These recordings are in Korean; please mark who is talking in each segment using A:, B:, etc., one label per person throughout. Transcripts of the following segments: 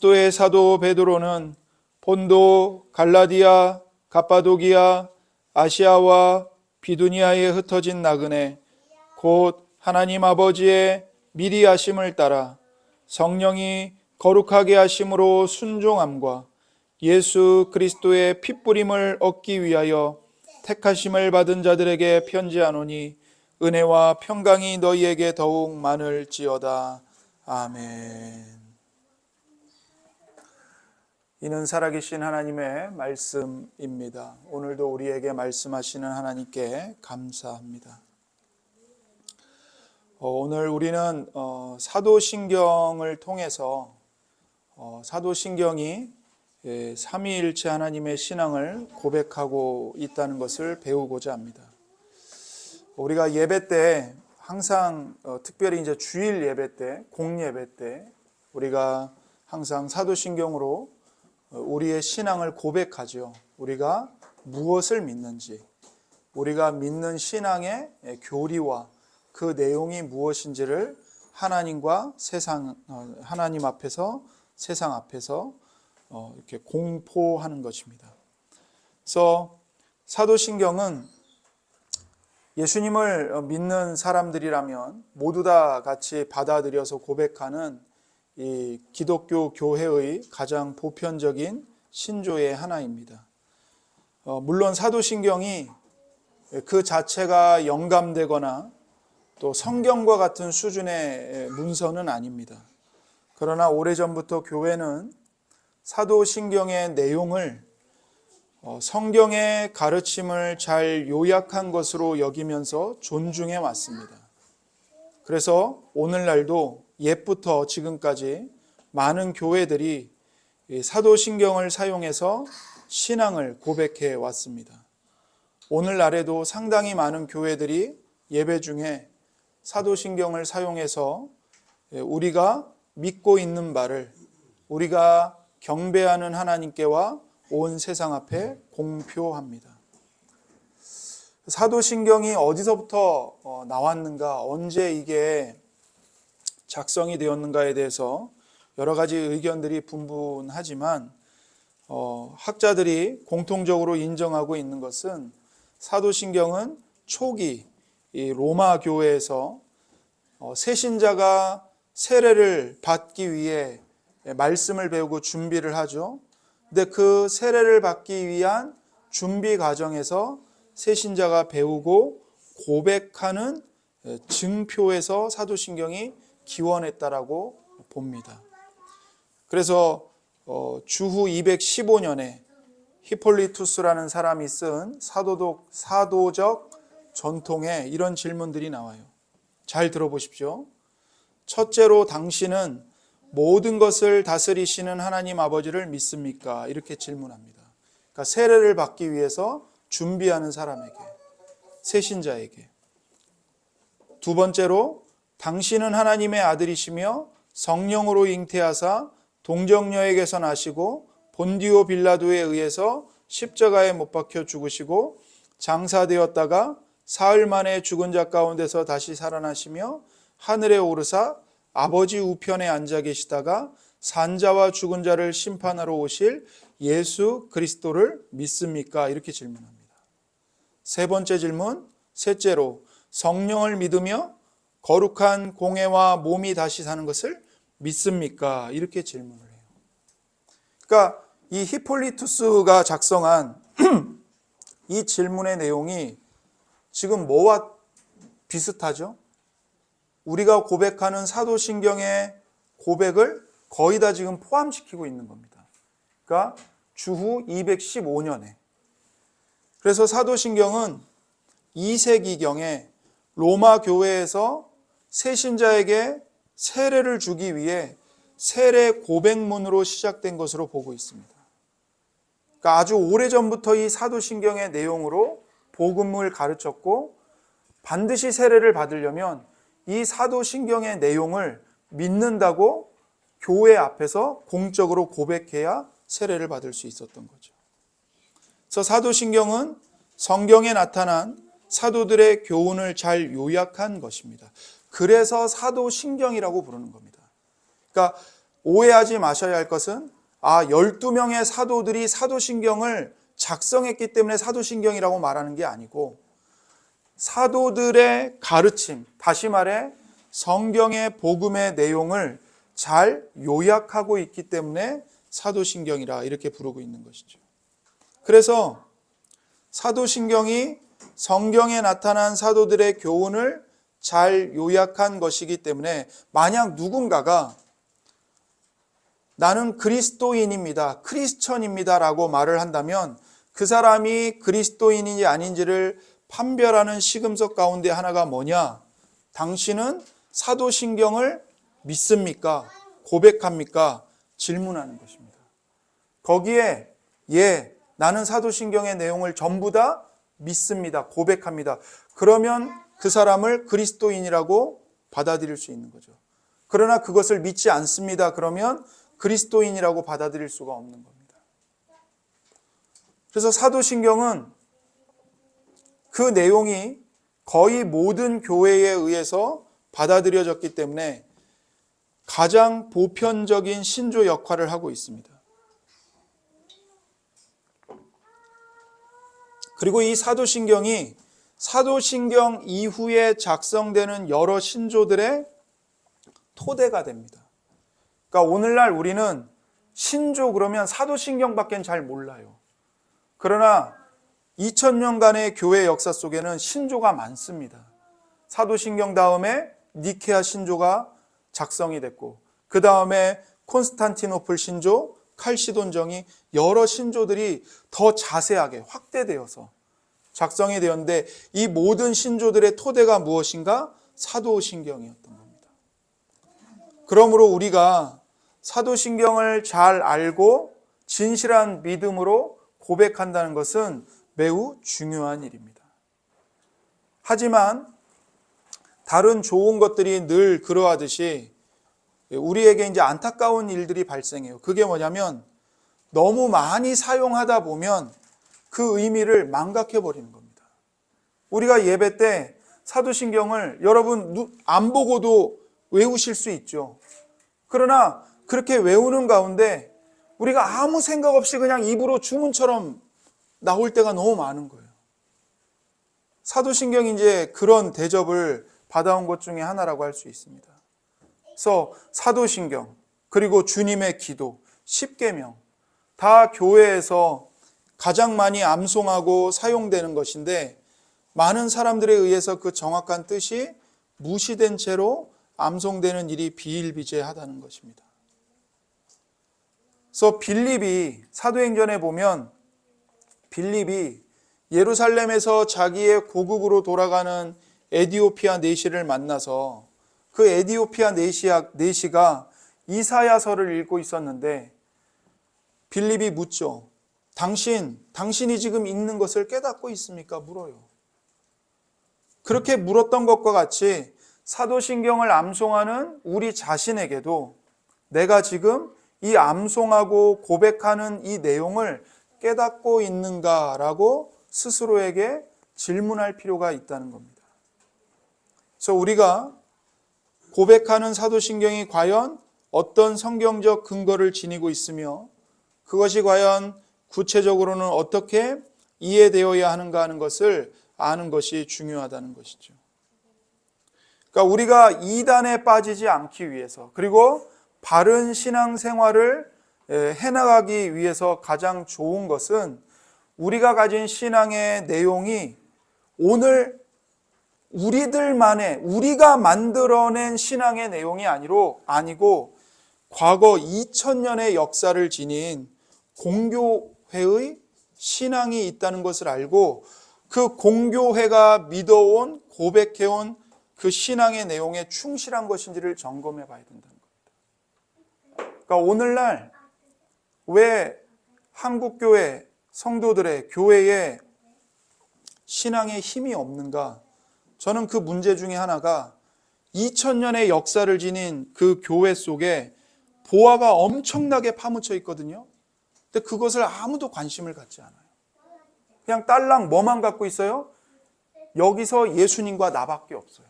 A: 그리스도의 사도 베드로는 본도, 갈라디아, 갑바도기아, 아시아와 비두니아에 흩어진 나그네 곧 하나님 아버지의 미리 하심을 따라 성령이 거룩하게 하심으로 순종함과 예수 그리스도의 핏부림을 얻기 위하여 택하심을 받은 자들에게 편지하노니 은혜와 평강이 너희에게 더욱 많을지어다. 아멘. 이는 살아계신 하나님의 말씀입니다. 오늘도 우리에게 말씀하시는 하나님께 감사합니다. 오늘 우리는 사도신경을 통해서 사도신경이 삼위일체 하나님의 신앙을 고백하고 있다는 것을 배우고자 합니다. 우리가 예배 때 항상 특별히 이제 주일 예배 때, 공예배 때 우리가 항상 사도신경으로 우리의 신앙을 고백하죠. 우리가 무엇을 믿는지, 우리가 믿는 신앙의 교리와 그 내용이 무엇인지를 하나님과 하나님 앞에서, 세상 앞에서 이렇게 공포하는 것입니다. 그래서 사도신경은 예수님을 믿는 사람들이라면 모두 다 같이 받아들여서 고백하는 이 기독교 교회의 가장 보편적인 신조의 하나입니다. 물론 사도신경이 그 자체가 영감되거나 또 성경과 같은 수준의 문서는 아닙니다. 그러나 오래전부터 교회는 사도신경의 내용을 성경의 가르침을 잘 요약한 것으로 여기면서 존중해 왔습니다. 그래서 오늘날도 옛부터 지금까지 많은 교회들이 사도신경을 사용해서 신앙을 고백해 왔습니다. 오늘날에도 상당히 많은 교회들이 예배 중에 사도신경을 사용해서 우리가 믿고 있는 바를 우리가 경배하는 하나님께와 온 세상 앞에 공표합니다. 사도신경이 어디서부터 나왔는가, 언제 이게 작성이 되었는가에 대해서 여러 가지 의견들이 분분하지만 학자들이 공통적으로 인정하고 있는 것은 사도신경은 초기 이 로마 교회에서 새신자가 세례를 받기 위해 말씀을 배우고 준비를 하죠. 근데 그 세례를 받기 위한 준비 과정에서 새신자가 배우고 고백하는 증표에서 사도신경이 기원했다라고 봅니다. 그래서 주후 215년에 히폴리투스라는 사람이 쓴 사도적 전통에 이런 질문들이 나와요. 잘 들어보십시오. 첫째로 당신은 모든 것을 다스리시는 하나님 아버지를 믿습니까? 이렇게 질문합니다. 그러니까 세례를 받기 위해서 준비하는 사람에게, 새신자에게. 두 번째로 당신은 하나님의 아들이시며 성령으로 잉태하사 동정녀에게서 나시고 본디오 빌라도에 의해서 십자가에 못 박혀 죽으시고 장사되었다가 사흘 만에 죽은 자 가운데서 다시 살아나시며 하늘에 오르사 아버지 우편에 앉아 계시다가 산자와 죽은 자를 심판하러 오실 예수 그리스도를 믿습니까? 이렇게 질문합니다. 세 번째 질문, 셋째로 성령을 믿으며 거룩한 공회와 몸이 다시 사는 것을 믿습니까? 이렇게 질문을 해요. 그러니까 이 히폴리투스가 작성한 이 질문의 내용이 지금 뭐와 비슷하죠? 우리가 고백하는 사도신경의 고백을 거의 다 지금 포함시키고 있는 겁니다. 그러니까 주후 215년에. 그래서 사도신경은 2세기경에 로마 교회에서 새신자에게 세례를 주기 위해 세례 고백문으로 시작된 것으로 보고 있습니다. 그러니까 아주 오래전부터 이 사도신경의 내용으로 복음을 가르쳤고 반드시 세례를 받으려면 이 사도신경의 내용을 믿는다고 교회 앞에서 공적으로 고백해야 세례를 받을 수 있었던 거죠. 그래서 사도신경은 성경에 나타난 사도들의 교훈을 잘 요약한 것입니다. 그래서 사도신경이라고 부르는 겁니다. 그러니까 오해하지 마셔야 할 것은 12명의 사도들이 사도신경을 작성했기 때문에 사도신경이라고 말하는 게 아니고 사도들의 가르침, 다시 말해 성경의 복음의 내용을 잘 요약하고 있기 때문에 사도신경이라 이렇게 부르고 있는 것이죠. 그래서 사도신경이 성경에 나타난 사도들의 교훈을 잘 요약한 것이기 때문에 만약 누군가가 나는 그리스도인입니다, 크리스천입니다 라고 말을 한다면 그 사람이 그리스도인인지 아닌지를 판별하는 시금석 가운데 하나가 뭐냐? 당신은 사도신경을 믿습니까? 고백합니까? 질문하는 것입니다. 거기에 예, 나는 사도신경의 내용을 전부 다 믿습니다, 고백합니다. 그러면 그 사람을 그리스도인이라고 받아들일 수 있는 거죠. 그러나 그것을 믿지 않습니다. 그러면 그리스도인이라고 받아들일 수가 없는 겁니다. 그래서 사도신경은 그 내용이 거의 모든 교회에 의해서 받아들여졌기 때문에 가장 보편적인 신조 역할을 하고 있습니다. 그리고 이 사도신경이 사도신경 이후에 작성되는 여러 신조들의 토대가 됩니다. 그러니까 오늘날 우리는 신조 그러면 사도신경밖에 잘 몰라요. 그러나 2000년간의 교회 역사 속에는 신조가 많습니다. 사도신경 다음에 니케아 신조가 작성이 됐고 그 다음에 콘스탄티노플 신조, 칼시돈정이 여러 신조들이 더 자세하게 확대되어서 작성이 되었는데 이 모든 신조들의 토대가 무엇인가? 사도신경이었던 겁니다. 그러므로 우리가 사도신경을 잘 알고 진실한 믿음으로 고백한다는 것은 매우 중요한 일입니다. 하지만 다른 좋은 것들이 늘 그러하듯이 우리에게 이제 안타까운 일들이 발생해요. 그게 뭐냐면 너무 많이 사용하다 보면 그 의미를 망각해 버리는 겁니다. 우리가 예배 때 사도신경을 여러분 안 보고도 외우실 수 있죠. 그러나 그렇게 외우는 가운데 우리가 아무 생각 없이 그냥 입으로 주문처럼 나올 때가 너무 많은 거예요. 사도신경이 이제 그런 대접을 받아온 것 중에 하나라고 할 수 있습니다. 그래서 사도신경, 그리고 주님의 기도, 십계명 다 교회에서 가장 많이 암송하고 사용되는 것인데 많은 사람들에 의해서 그 정확한 뜻이 무시된 채로 암송되는 일이 비일비재하다는 것입니다. 그래서 빌립이 사도행전에 보면 빌립이 예루살렘에서 자기의 고국으로 돌아가는 에디오피아 내시를 만나서 그 에디오피아 내시가 이사야서를 읽고 있었는데 빌립이 묻죠. 당신이 지금 읽는 것을 깨닫고 있습니까? 물어요. 그렇게 물었던 것과 같이 사도신경을 암송하는 우리 자신에게도 내가 지금 이 암송하고 고백하는 이 내용을 깨닫고 있는가라고 스스로에게 질문할 필요가 있다는 겁니다. 그래서 우리가 고백하는 사도신경이 과연 어떤 성경적 근거를 지니고 있으며 그것이 과연 구체적으로는 어떻게 이해되어야 하는가 하는 것을 아는 것이 중요하다는 것이죠. 그러니까 우리가 이단에 빠지지 않기 위해서 그리고 바른 신앙생활을 해나가기 위해서 가장 좋은 것은 우리가 가진 신앙의 내용이 오늘 우리가 만들어낸 신앙의 내용이 아니고 과거 2000년의 역사를 지닌 공교회의 신앙이 있다는 것을 알고 그 공교회가 믿어온 고백해온 그 신앙의 내용에 충실한 것인지를 점검해 봐야 된다는 겁니다. 그러니까 오늘날 왜 한국교회 성도들의 교회에 신앙의 힘이 없는가? 저는 그 문제 중에 하나가 2000년의 역사를 지닌 그 교회 속에 보화가 엄청나게 파묻혀 있거든요. 근데 그것을 아무도 관심을 갖지 않아요. 그냥 딸랑 뭐만 갖고 있어요? 여기서 예수님과 나밖에 없어요.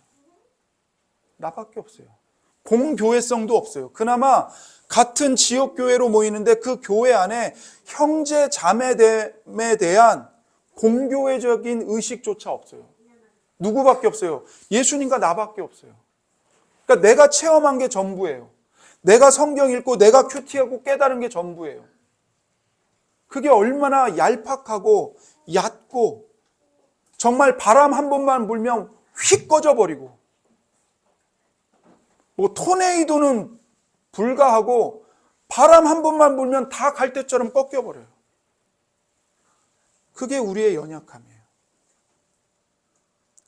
A: 나밖에 없어요. 공교회성도 없어요. 그나마 같은 지역교회로 모이는데 그 교회 안에 형제 자매됨에 대한 공교회적인 의식조차 없어요. 누구밖에 없어요? 예수님과 나밖에 없어요. 그러니까 내가 체험한 게 전부예요. 내가 성경 읽고 내가 큐티하고 깨달은 게 전부예요. 그게 얼마나 얄팍하고 얕고 정말 바람 한 번만 불면 휙 꺼져버리고 뭐 토네이도는 불가하고 바람 한 번만 불면 다 갈대처럼 꺾여버려요. 그게 우리의 연약함이에요.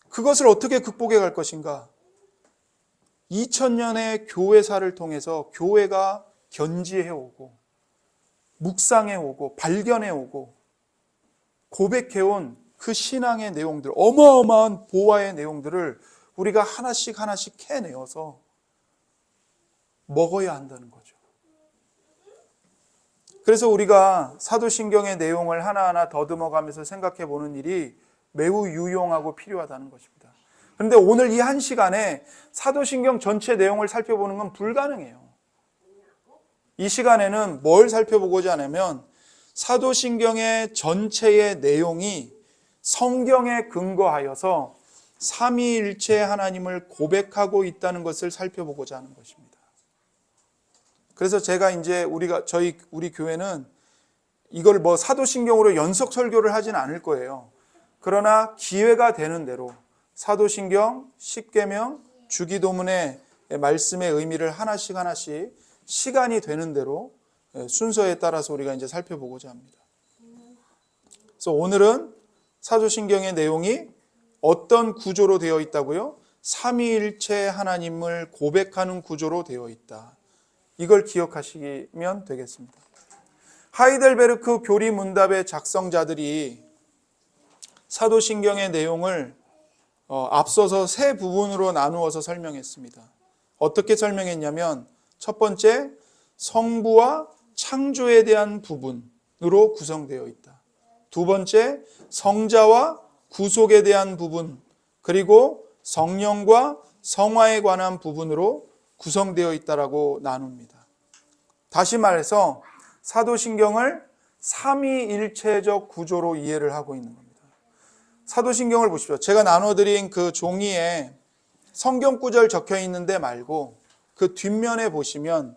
A: 그것을 어떻게 극복해 갈 것인가? 2000년의 교회사를 통해서 교회가 견지해오고 묵상해오고 발견해오고 고백해온 그 신앙의 내용들, 어마어마한 보화의 내용들을 우리가 하나씩 하나씩 캐내어서 먹어야 한다는 거죠. 그래서 우리가 사도신경의 내용을 하나하나 더듬어가면서 생각해 보는 일이 매우 유용하고 필요하다는 것입니다. 그런데 오늘 이 한 시간에 사도신경 전체 내용을 살펴보는 건 불가능해요. 이 시간에는 뭘 살펴보고자 하냐면 사도신경의 전체의 내용이 성경에 근거하여서 삼위일체 하나님을 고백하고 있다는 것을 살펴보고자 하는 것입니다. 그래서 제가 이제 우리 교회는 이걸 뭐 사도신경으로 연속 설교를 하진 않을 거예요. 그러나 기회가 되는 대로 사도신경, 십계명, 주기도문의 말씀의 의미를 하나씩 시간이 되는 대로 순서에 따라서 우리가 이제 살펴보고자 합니다. 그래서 오늘은 사도신경의 내용이 어떤 구조로 되어 있다고요? 삼위일체 하나님을 고백하는 구조로 되어 있다. 이걸 기억하시면 되겠습니다. 하이델베르크 교리문답의 작성자들이 사도신경의 내용을 앞서서 세 부분으로 나누어서 설명했습니다. 어떻게 설명했냐면 첫 번째, 성부와 창조에 대한 부분으로 구성되어 있다. 두 번째, 성자와 구속에 대한 부분, 그리고 성령과 성화에 관한 부분으로 구성되어 있다라고 나눕니다. 다시 말해서 사도신경을 삼위일체적 구조로 이해를 하고 있는 겁니다. 사도신경을 보십시오. 제가 나눠드린 그 종이에 성경 구절 적혀 있는데 말고 그 뒷면에 보시면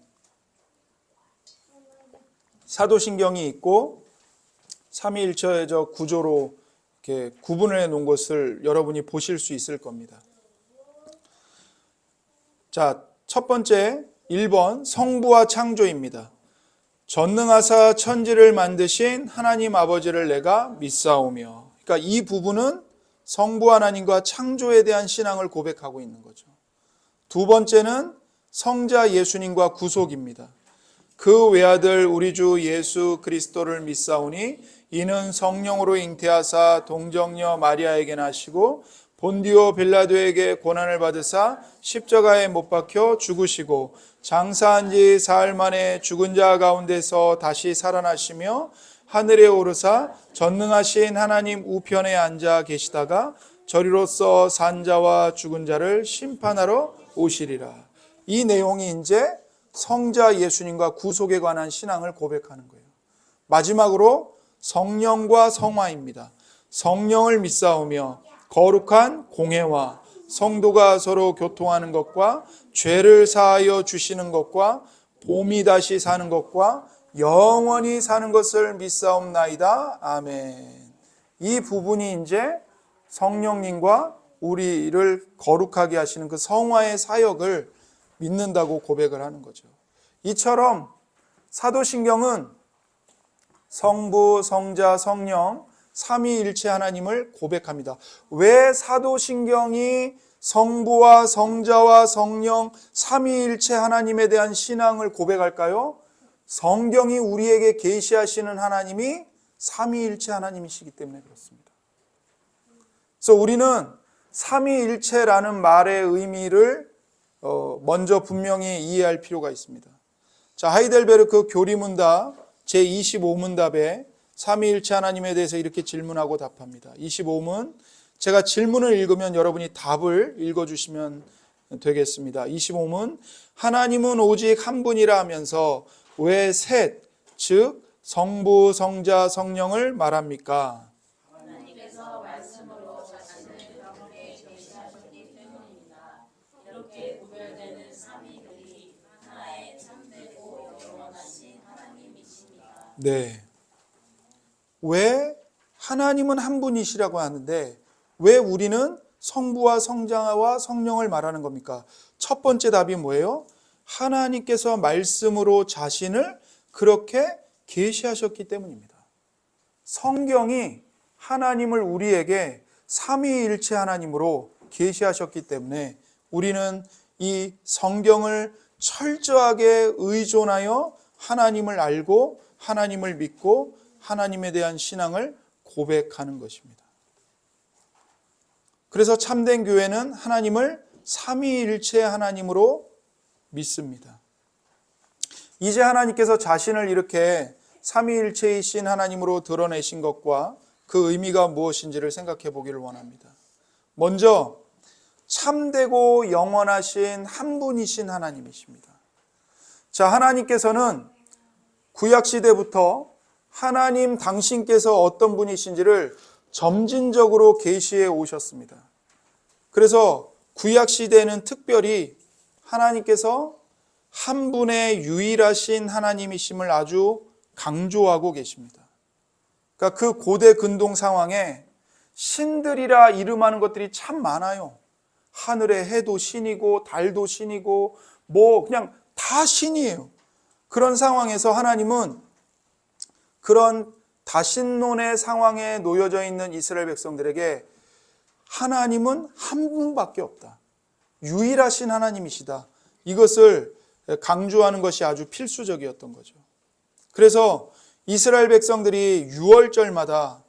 A: 사도신경이 있고 삼위일체적 구조로 이렇게 구분을 해 놓은 것을 여러분이 보실 수 있을 겁니다. 자, 첫 번째 1번 성부와 창조입니다. 전능하사 천지를 만드신 하나님 아버지를 내가 믿사오며, 그러니까 이 부분은 성부 하나님과 창조에 대한 신앙을 고백하고 있는 거죠. 두 번째는 성자 예수님과 구속입니다. 그 외아들 우리 주 예수 그리스도를 믿사오니 이는 성령으로 잉태하사 동정녀 마리아에게 나시고 본디오 빌라도에게 고난을 받으사 십자가에 못 박혀 죽으시고 장사한 지 사흘 만에 죽은 자 가운데서 다시 살아나시며 하늘에 오르사 전능하신 하나님 우편에 앉아 계시다가 저리로서 산 자와 죽은 자를 심판하러 오시리라. 이 내용이 이제 성자 예수님과 구속에 관한 신앙을 고백하는 거예요. 마지막으로 성령과 성화입니다. 성령을 믿사오며 거룩한 공회와 성도가 서로 교통하는 것과 죄를 사하여 주시는 것과 봄이 다시 사는 것과 영원히 사는 것을 믿사옵나이다. 아멘. 이 부분이 이제 성령님과 우리를 거룩하게 하시는 그 성화의 사역을 믿는다고 고백을 하는 거죠. 이처럼 사도신경은 성부, 성자, 성령 삼위일체 하나님을 고백합니다. 왜 사도신경이 성부와 성자와 성령 삼위일체 하나님에 대한 신앙을 고백할까요? 성경이 우리에게 계시하시는 하나님이 삼위일체 하나님이시기 때문에 그렇습니다. 그래서 우리는 삼위일체라는 말의 의미를 먼저 분명히 이해할 필요가 있습니다. 자, 하이델베르크 교리문답 제25문답에 삼위일체 하나님에 대해서 이렇게 질문하고 답합니다. 25문, 제가 질문을 읽으면 여러분이 답을 읽어주시면 되겠습니다. 25문 하나님은 오직 한 분이라 하면서 왜 셋, 즉 성부, 성자, 성령을 말합니까?
B: 하나님께서 말씀으로 자신을 그렇게 계시하셨기 때문입니다. 이렇게 구별되는 삼위들이 하나의 참되고 영원하신 하나님이십니다.
A: 네. 왜 하나님은 한 분이시라고 하는데 왜 우리는 성부와 성자와 성령을 말하는 겁니까? 첫 번째 답이 뭐예요? 하나님께서 말씀으로 자신을 그렇게 계시하셨기 때문입니다. 성경이 하나님을 우리에게 삼위일체 하나님으로 계시하셨기 때문에 우리는 이 성경을 철저하게 의존하여 하나님을 알고 하나님을 믿고 하나님에 대한 신앙을 고백하는 것입니다. 그래서 참된 교회는 하나님을 삼위일체 하나님으로 믿습니다. 이제 하나님께서 자신을 이렇게 삼위일체이신 하나님으로 드러내신 것과 그 의미가 무엇인지를 생각해 보기를 원합니다. 먼저 참되고 영원하신 한 분이신 하나님이십니다. 자, 하나님께서는 구약시대부터 하나님 당신께서 어떤 분이신지를 점진적으로 계시해 오셨습니다. 그래서 구약시대에는 특별히 하나님께서 한 분의 유일하신 하나님이심을 아주 강조하고 계십니다. 그러니까 그 고대 근동 상황에 신들이라 이름하는 것들이 참 많아요. 하늘의 해도 신이고 달도 신이고 뭐 그냥 다 신이에요. 그런 상황에서 하나님은 그런 다신론의 상황에 놓여져 있는 이스라엘 백성들에게 하나님은 한 분밖에 없다. 유일하신 하나님이시다. 이것을 강조하는 것이 아주 필수적이었던 거죠. 그래서 이스라엘 백성들이 유월절마다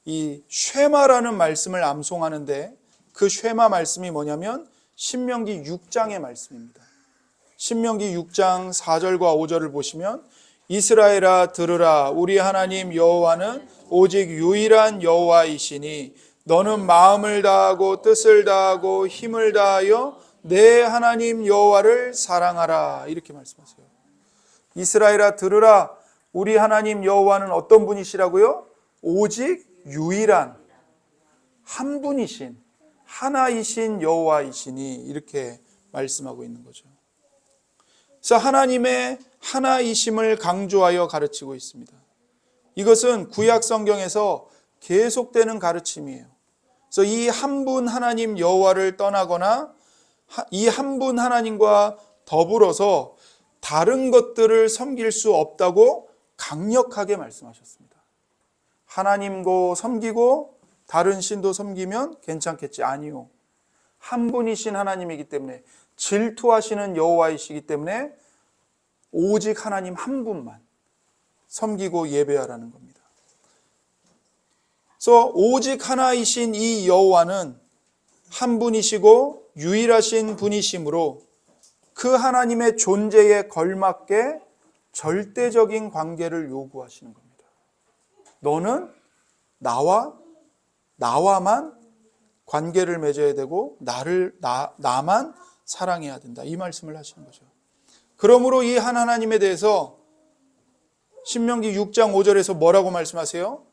A: 이 쉐마라는 말씀을 암송하는데 그 쉐마 말씀이 뭐냐면 신명기 6장의 말씀입니다. 신명기 6장 4절과 5절을 보시면 이스라엘아 들으라 우리 하나님 여호와는 오직 유일한 여호와이시니 너는 마음을 다하고 뜻을 다하고 힘을 다하여 내 하나님 여호와를 사랑하라 이렇게 말씀하세요. 이스라엘아 들으라 우리 하나님 여호와는 어떤 분이시라고요? 오직 유일한 한 분이신 하나이신 여호와이시니 이렇게 말씀하고 있는 거죠. 그래서 하나님의 하나이심을 강조하여 가르치고 있습니다. 이것은 구약 성경에서 계속되는 가르침이에요. 그래서 이 한 분 하나님 여호와를 떠나거나 이 한 분 하나님과 더불어서 다른 것들을 섬길 수 없다고 강력하게 말씀하셨습니다. 하나님도 섬기고 다른 신도 섬기면 괜찮겠지? 아니요. 한 분이신 하나님이기 때문에 질투하시는 여호와이시기 때문에 오직 하나님 한 분만 섬기고 예배하라는 겁니다. 그래서 오직 하나이신 이 여호와는 한 분이시고 유일하신 분이시므로 그 하나님의 존재에 걸맞게 절대적인 관계를 요구하시는 겁니다. 너는 나와만 관계를 맺어야 되고 나만 사랑해야 된다. 이 말씀을 하시는 거죠. 그러므로 이 한 하나님에 대해서 신명기 6장 5절에서 뭐라고 말씀하세요?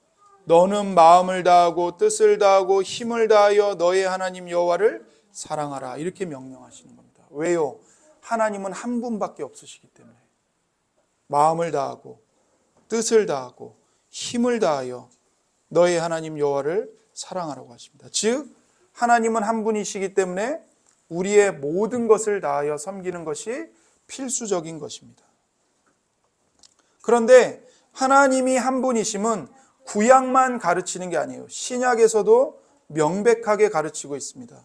A: 너는 마음을 다하고 뜻을 다하고 힘을 다하여 너의 하나님 여호와를 사랑하라. 이렇게 명령하시는 겁니다. 왜요? 하나님은 한 분밖에 없으시기 때문에 마음을 다하고 뜻을 다하고 힘을 다하여 너의 하나님 여호와를 사랑하라고 하십니다. 즉 하나님은 한 분이시기 때문에 우리의 모든 것을 다하여 섬기는 것이 필수적인 것입니다. 그런데 하나님이 한 분이심은 구약만 가르치는 게 아니에요. 신약에서도 명백하게 가르치고 있습니다.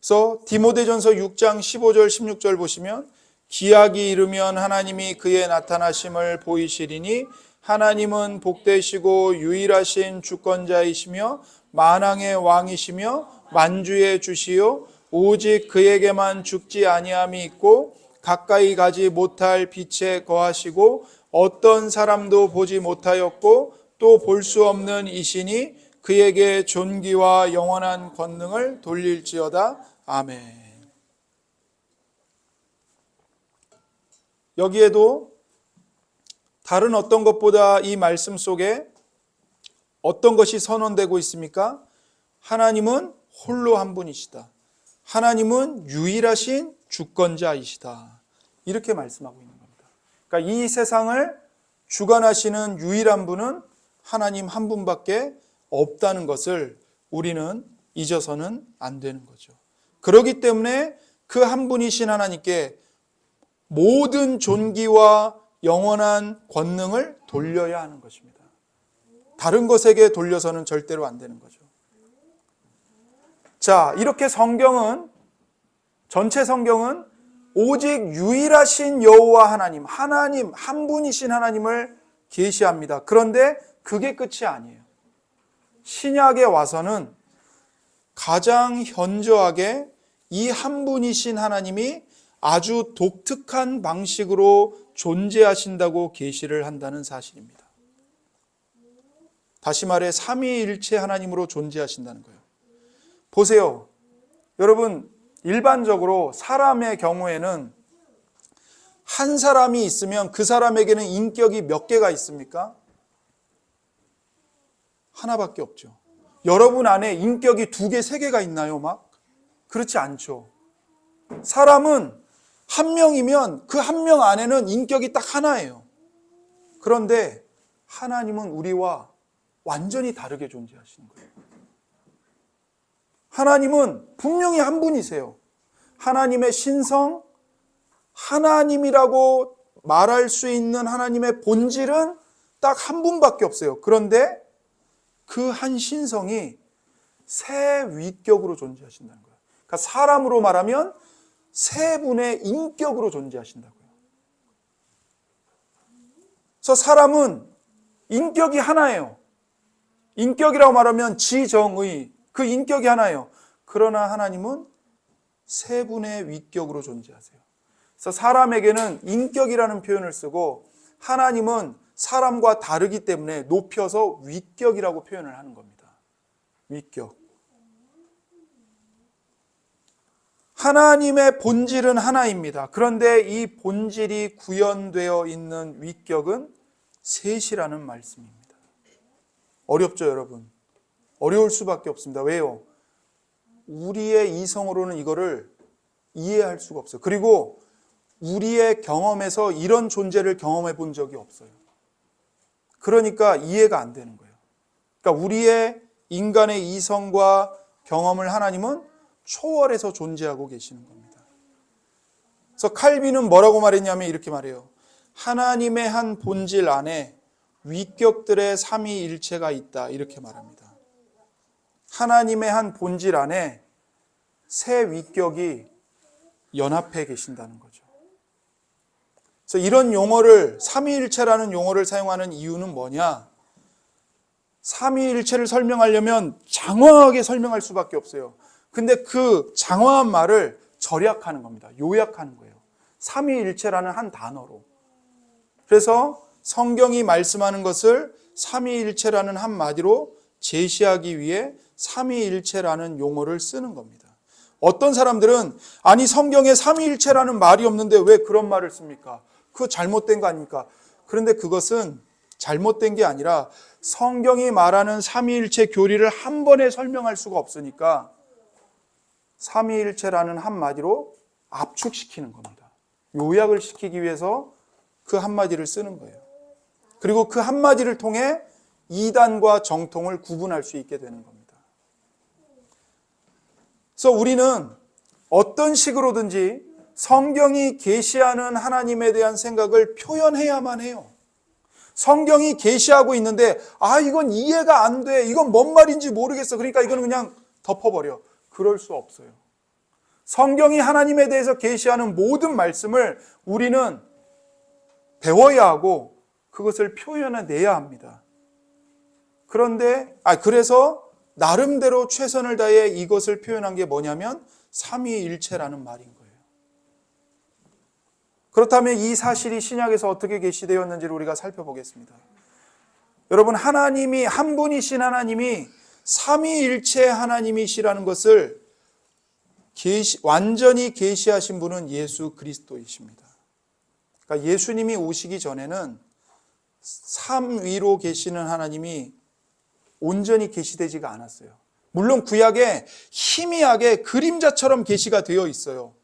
A: 그래서 디모데전서 6장 15절 16절 보시면 기약이 이르면 하나님이 그의 나타나심을 보이시리니 하나님은 복되시고 유일하신 주권자이시며 만왕의 왕이시며 만주의 주시요 오직 그에게만 죽지 아니함이 있고 가까이 가지 못할 빛에 거하시고 어떤 사람도 보지 못하였고 또 볼 수 없는 이시니 그에게 존귀와 영원한 권능을 돌릴지어다. 아멘. 여기에도 다른 어떤 것보다 이 말씀 속에 어떤 것이 선언되고 있습니까? 하나님은 홀로 한 분이시다. 하나님은 유일하신 주권자이시다. 이렇게 말씀하고 있는 겁니다. 그러니까 이 세상을 주관하시는 유일한 분은 하나님 한 분밖에 없다는 것을 우리는 잊어서는 안 되는 거죠. 그렇기 때문에 그 한 분이신 하나님께 모든 존귀와 영원한 권능을 돌려야 하는 것입니다. 다른 것에게 돌려서는 절대로 안 되는 거죠. 자, 이렇게 전체 성경은 오직 유일하신 여호와 하나님 한 분이신 하나님을 계시합니다. 그런데 그게 끝이 아니에요. 신약에 와서는 가장 현저하게 이 한 분이신 하나님이 아주 독특한 방식으로 존재하신다고 계시를 한다는 사실입니다. 다시 말해 삼위일체 하나님으로 존재하신다는 거예요. 보세요. 여러분, 일반적으로 사람의 경우에는 한 사람이 있으면 그 사람에게는 인격이 몇 개가 있습니까? 하나밖에 없죠. 여러분 안에 인격이 2개, 3개가 있나요? 막? 그렇지 않죠. 사람은 한 명이면 그 한 명 안에는 인격이 딱 하나예요. 그런데 하나님은 우리와 완전히 다르게 존재하시는 거예요. 하나님은 분명히 한 분이세요. 하나님의 신성, 하나님이라고 말할 수 있는 하나님의 본질은 딱 한 분밖에 없어요. 그런데 그 한 신성이 세 위격으로 존재하신다는 거예요. 그러니까 사람으로 말하면 세 분의 인격으로 존재하신다고요. 그래서 사람은 인격이 하나예요. 인격이라고 말하면 지정의, 그 인격이 하나예요. 그러나 하나님은 세 분의 위격으로 존재하세요. 그래서 사람에게는 인격이라는 표현을 쓰고 하나님은 사람과 다르기 때문에 높여서 위격이라고 표현을 하는 겁니다. 위격. 하나님의 본질은 하나입니다. 그런데 이 본질이 구현되어 있는 위격은 셋이라는 말씀입니다. 어렵죠, 여러분? 어려울 수밖에 없습니다. 왜요? 우리의 이성으로는 이거를 이해할 수가 없어요. 그리고 우리의 경험에서 이런 존재를 경험해 본 적이 없어요. 그러니까 이해가 안 되는 거예요. 그러니까 우리의 인간의 이성과 경험을 하나님은 초월해서 존재하고 계시는 겁니다. 그래서 칼빈은 뭐라고 말했냐면 이렇게 말해요. 하나님의 한 본질 안에 위격들의 삼위일체가 있다. 이렇게 말합니다. 하나님의 한 본질 안에 세 위격이 연합해 계신다는 거죠. 그래서 이런 용어를 삼위일체라는 용어를 사용하는 이유는 뭐냐? 삼위일체를 설명하려면 장황하게 설명할 수밖에 없어요. 근데 그 장황한 말을 절약하는 겁니다. 요약하는 거예요. 삼위일체라는 한 단어로. 그래서 성경이 말씀하는 것을 삼위일체라는 한마디로 제시하기 위해 삼위일체라는 용어를 쓰는 겁니다. 어떤 사람들은 아니 성경에 삼위일체라는 말이 없는데 왜 그런 말을 씁니까? 그거 잘못된 거 아닙니까? 그런데 그것은 잘못된 게 아니라 성경이 말하는 삼위일체 교리를 한 번에 설명할 수가 없으니까 삼위일체라는 한마디로 압축시키는 겁니다. 요약을 시키기 위해서 그 한마디를 쓰는 거예요. 그리고 그 한마디를 통해 이단과 정통을 구분할 수 있게 되는 겁니다. 그래서 우리는 어떤 식으로든지 성경이 계시하는 하나님에 대한 생각을 표현해야만 해요. 성경이 계시하고 있는데 이건 이해가 안 돼. 이건 뭔 말인지 모르겠어. 그러니까 이건 그냥 덮어버려. 그럴 수 없어요. 성경이 하나님에 대해서 계시하는 모든 말씀을 우리는 배워야 하고 그것을 표현해내야 합니다. 그래서 나름대로 최선을 다해 이것을 표현한 게 뭐냐면 삼위일체라는 말인 거예요. 그렇다면 이 사실이 신약에서 어떻게 계시되었는지를 우리가 살펴보겠습니다. 여러분, 하나님이 한 분이신 하나님이 삼위일체 하나님이시라는 것을 완전히 계시하신 분은 예수 그리스도이십니다. 그러니까 예수님이 오시기 전에는 삶 위로 계시는 하나님이 온전히 계시되지가 않았어요. 물론 구약에 희미하게 그림자처럼 계시가 되어 있어요.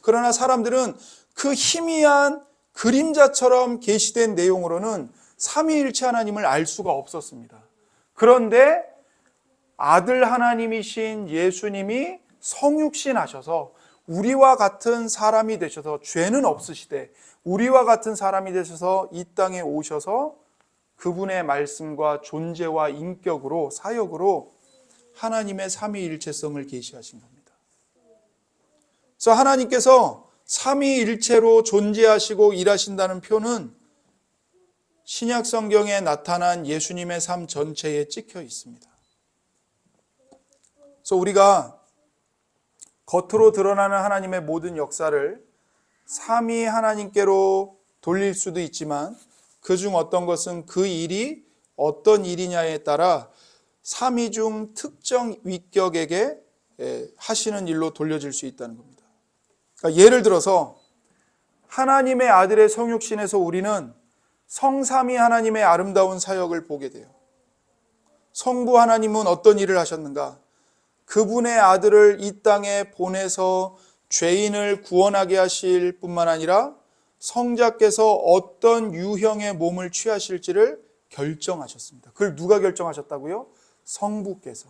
A: 그러나 사람들은 그 희미한 그림자처럼 계시된 내용으로는 삼위일체 하나님을 알 수가 없었습니다. 그런데 아들 하나님이신 예수님이 성육신 하셔서 우리와 같은 사람이 되셔서, 죄는 없으시되 우리와 같은 사람이 되셔서 이 땅에 오셔서 그분의 말씀과 존재와 인격으로, 사역으로 하나님의 삼위일체성을 계시하신 겁니다. 그래서 하나님께서 삼위일체로 존재하시고 일하신다는 표는 신약 성경에 나타난 예수님의 삶 전체에 찍혀 있습니다. 그래서 우리가 겉으로 드러나는 하나님의 모든 역사를 삼위 하나님께로 돌릴 수도 있지만, 그중 어떤 것은 그 일이 어떤 일이냐에 따라 삼위 중 특정 위격에게 하시는 일로 돌려질 수 있다는 겁니다. 그러니까 예를 들어서 하나님의 아들의 성육신에서 우리는 성삼위 하나님의 아름다운 사역을 보게 돼요. 성부 하나님은 어떤 일을 하셨는가? 그분의 아들을 이 땅에 보내서 죄인을 구원하게 하실 뿐만 아니라 성자께서 어떤 유형의 몸을 취하실지를 결정하셨습니다. 그걸 누가 결정하셨다고요? 성부께서.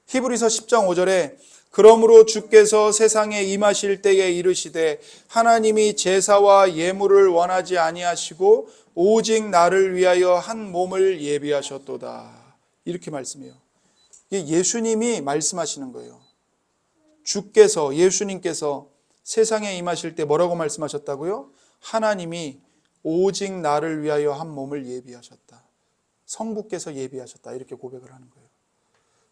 A: 히브리서 10장 5절에 그러므로 주께서 세상에 임하실 때에 이르시되 하나님이 제사와 예물을 원하지 아니하시고 오직 나를 위하여 한 몸을 예비하셨도다. 이렇게 말씀해요. 예수님이 말씀하시는 거예요. 주께서, 예수님께서 세상에 임하실 때 뭐라고 말씀하셨다고요? 하나님이 오직 나를 위하여 한 몸을 예비하셨다. 성부께서 예비하셨다. 이렇게 고백을 하는 거예요.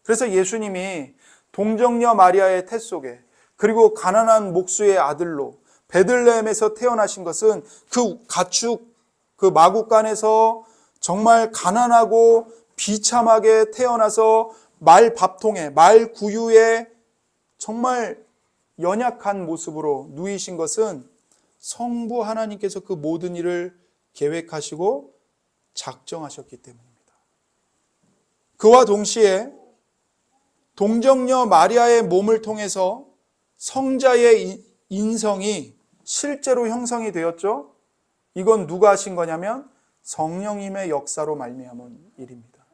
A: 그래서 예수님이 동정녀 마리아의 태 속에, 그리고 가난한 목수의 아들로 베들레헴에서 태어나신 것은 그 가축, 그 마구간에서 정말 가난하고 비참하게 태어나서 말 밥통에, 말 구유에 정말 연약한 모습으로 누이신 것은 성부 하나님께서 그 모든 일을 계획하시고 작정하셨기 때문입니다. 그와 동시에 동정녀 마리아의 몸을 통해서 성자의 인성이 실제로 형성이 되었죠. 이건 누가 하신 거냐면 성령님의 역사로 말미암은 일입니다.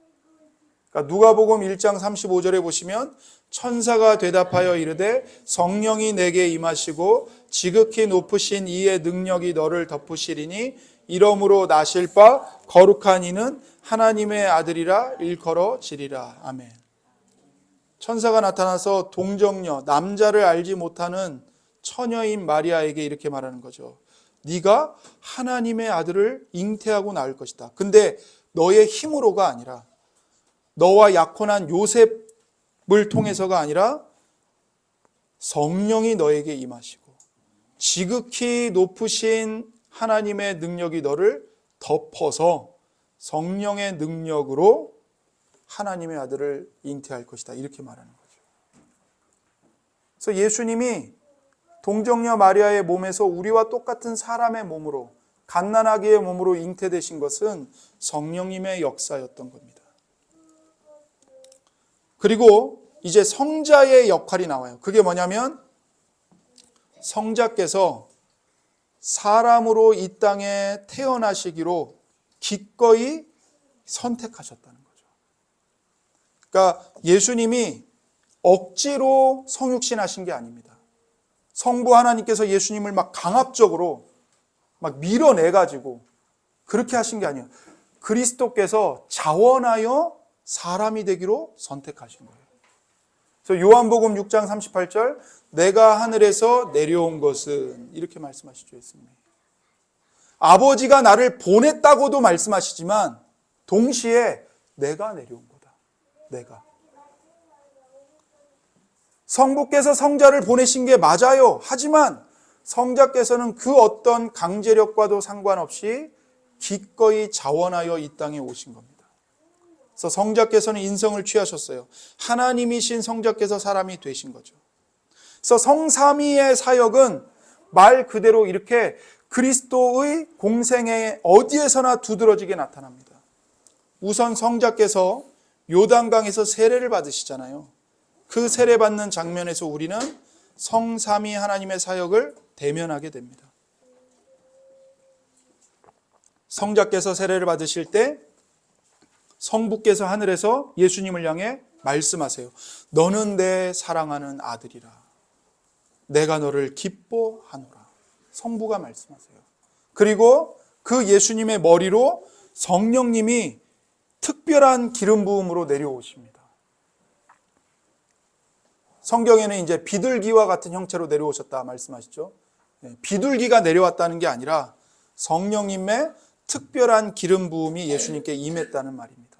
A: 그러니까 누가복음 1장 35절에 보시면 천사가 대답하여 이르되 성령이 내게 임하시고 지극히 높으신 이의 능력이 너를 덮으시리니 이러므로 나실 바 거룩한 이는 하나님의 아들이라 일컬어지리라. 아멘. 천사가 나타나서 동정녀, 남자를 알지 못하는 처녀인 마리아에게 이렇게 말하는 거죠. 네가 하나님의 아들을 잉태하고 낳을 것이다. 근데 너의 힘으로가 아니라, 너와 약혼한 요셉을 통해서가 아니라 성령이 너에게 임하시고 지극히 높으신 하나님의 능력이 너를 덮어서 성령의 능력으로 하나님의 아들을 잉태할 것이다. 이렇게 말하는 거죠. 그래서 예수님이 동정녀 마리아의 몸에서 우리와 똑같은 사람의 몸으로, 갓난아기의 몸으로 잉태되신 것은 성령님의 역사였던 겁니다. 그리고 이제 성자의 역할이 나와요. 그게 뭐냐면 성자께서 사람으로 이 땅에 태어나시기로 기꺼이 선택하셨다는 거죠. 그러니까 예수님이 억지로 성육신 하신 게 아닙니다. 성부 하나님께서 예수님을 막 강압적으로 막 밀어내가지고 그렇게 하신 게 아니에요. 그리스도께서 자원하여 사람이 되기로 선택하신 거예요. 그래서 요한복음 6장 38절 내가 하늘에서 내려온 것은 이렇게 말씀하시죠. 예수님이. 아버지가 나를 보냈다고도 말씀하시지만 동시에 내가 내려온 거다. 내가. 성부께서 성자를 보내신 게 맞아요. 하지만 성자께서는 그 어떤 강제력과도 상관없이 기꺼이 자원하여 이 땅에 오신 겁니다. 그래서 성자께서는 인성을 취하셨어요. 하나님이신 성자께서 사람이 되신 거죠. 그래서 성삼위의 사역은 말 그대로 이렇게 그리스도의 공생에 어디에서나 두드러지게 나타납니다. 우선 성자께서 요단강에서 세례를 받으시잖아요. 그 세례 받는 장면에서 우리는 성삼위 하나님의 사역을 대면하게 됩니다. 성자께서 세례를 받으실 때 성부께서 하늘에서 예수님을 향해 말씀하세요. 너는 내 사랑하는 아들이라. 내가 너를 기뻐하노라. 성부가 말씀하세요. 그리고 그 예수님의 머리로 성령님이 특별한 기름 부음으로 내려오십니다. 성경에는 이제 비둘기와 같은 형체로 내려오셨다 말씀하시죠. 비둘기가 내려왔다는 게 아니라 성령님의 특별한 기름 부음이 예수님께 임했다는 말입니다.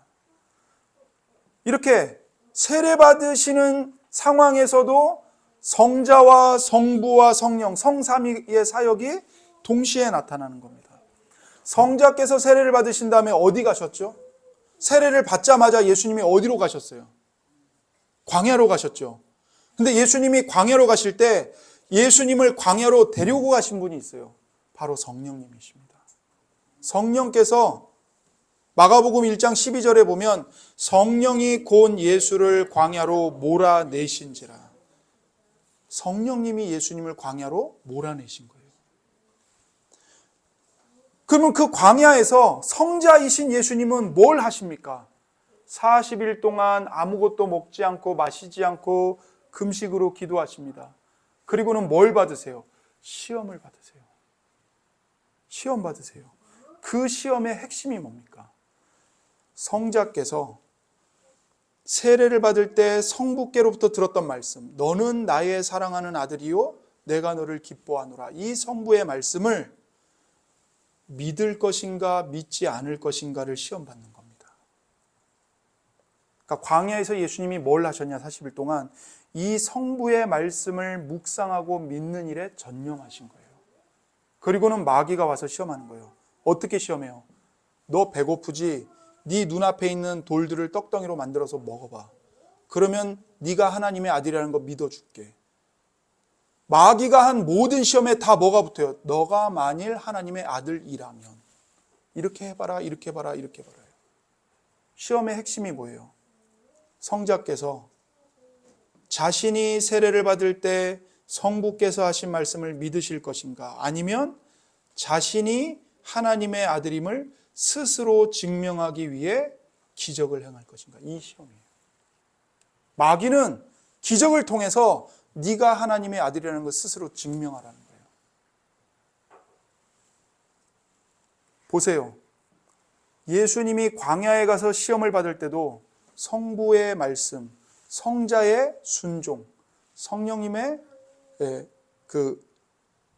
A: 이렇게 세례받으시는 상황에서도 성자와 성부와 성령, 성삼위의 사역이 동시에 나타나는 겁니다. 성자께서 세례를 받으신 다음에 어디 가셨죠? 세례를 받자마자 예수님이 어디로 가셨어요? 광야로 가셨죠. 근데 예수님이 광야로 가실 때 예수님을 광야로 데리고 가신 분이 있어요. 바로 성령님이십니다. 성령께서 마가복음 1장 12절에 보면 성령이 곧 예수를 광야로 몰아내신지라. 성령님이 예수님을 광야로 몰아내신 거예요. 그러면 그 광야에서 성자이신 예수님은 뭘 하십니까? 40일 동안 아무것도 먹지 않고 마시지 않고 금식으로 기도하십니다. 그리고는 뭘 받으세요? 시험을 받으세요. 시험 받으세요. 그 시험의 핵심이 뭡니까? 성자께서 세례를 받을 때 성부께로부터 들었던 말씀, 너는 나의 사랑하는 아들이요 내가 너를 기뻐하노라. 이 성부의 말씀을 믿을 것인가 믿지 않을 것인가를 시험받는 겁니다. 그러니까 광야에서 예수님이 뭘 하셨냐 40일 동안 이 성부의 말씀을 묵상하고 믿는 일에 전념하신 거예요. 그리고는 마귀가 와서 시험하는 거예요. 어떻게 시험해요? 너 배고프지? 네 눈앞에 있는 돌들을 떡덩이로 만들어서 먹어봐. 그러면 네가 하나님의 아들이라는 거 믿어줄게. 마귀가 한 모든 시험에 다 뭐가 붙어요? 너가 만일 하나님의 아들이라면 이렇게 해봐라, 이렇게 해봐라, 이렇게 해봐라. 시험의 핵심이 뭐예요? 성자께서 자신이 세례를 받을 때 성부께서 하신 말씀을 믿으실 것인가? 아니면 자신이 하나님의 아들임을 스스로 증명하기 위해 기적을 행할 것인가? 이 시험이에요. 마귀는 기적을 통해서 네가 하나님의 아들이라는 걸 스스로 증명하라는 거예요. 보세요. 예수님이 광야에 가서 시험을 받을 때도 성부의 말씀, 성자의 순종, 성령님의 그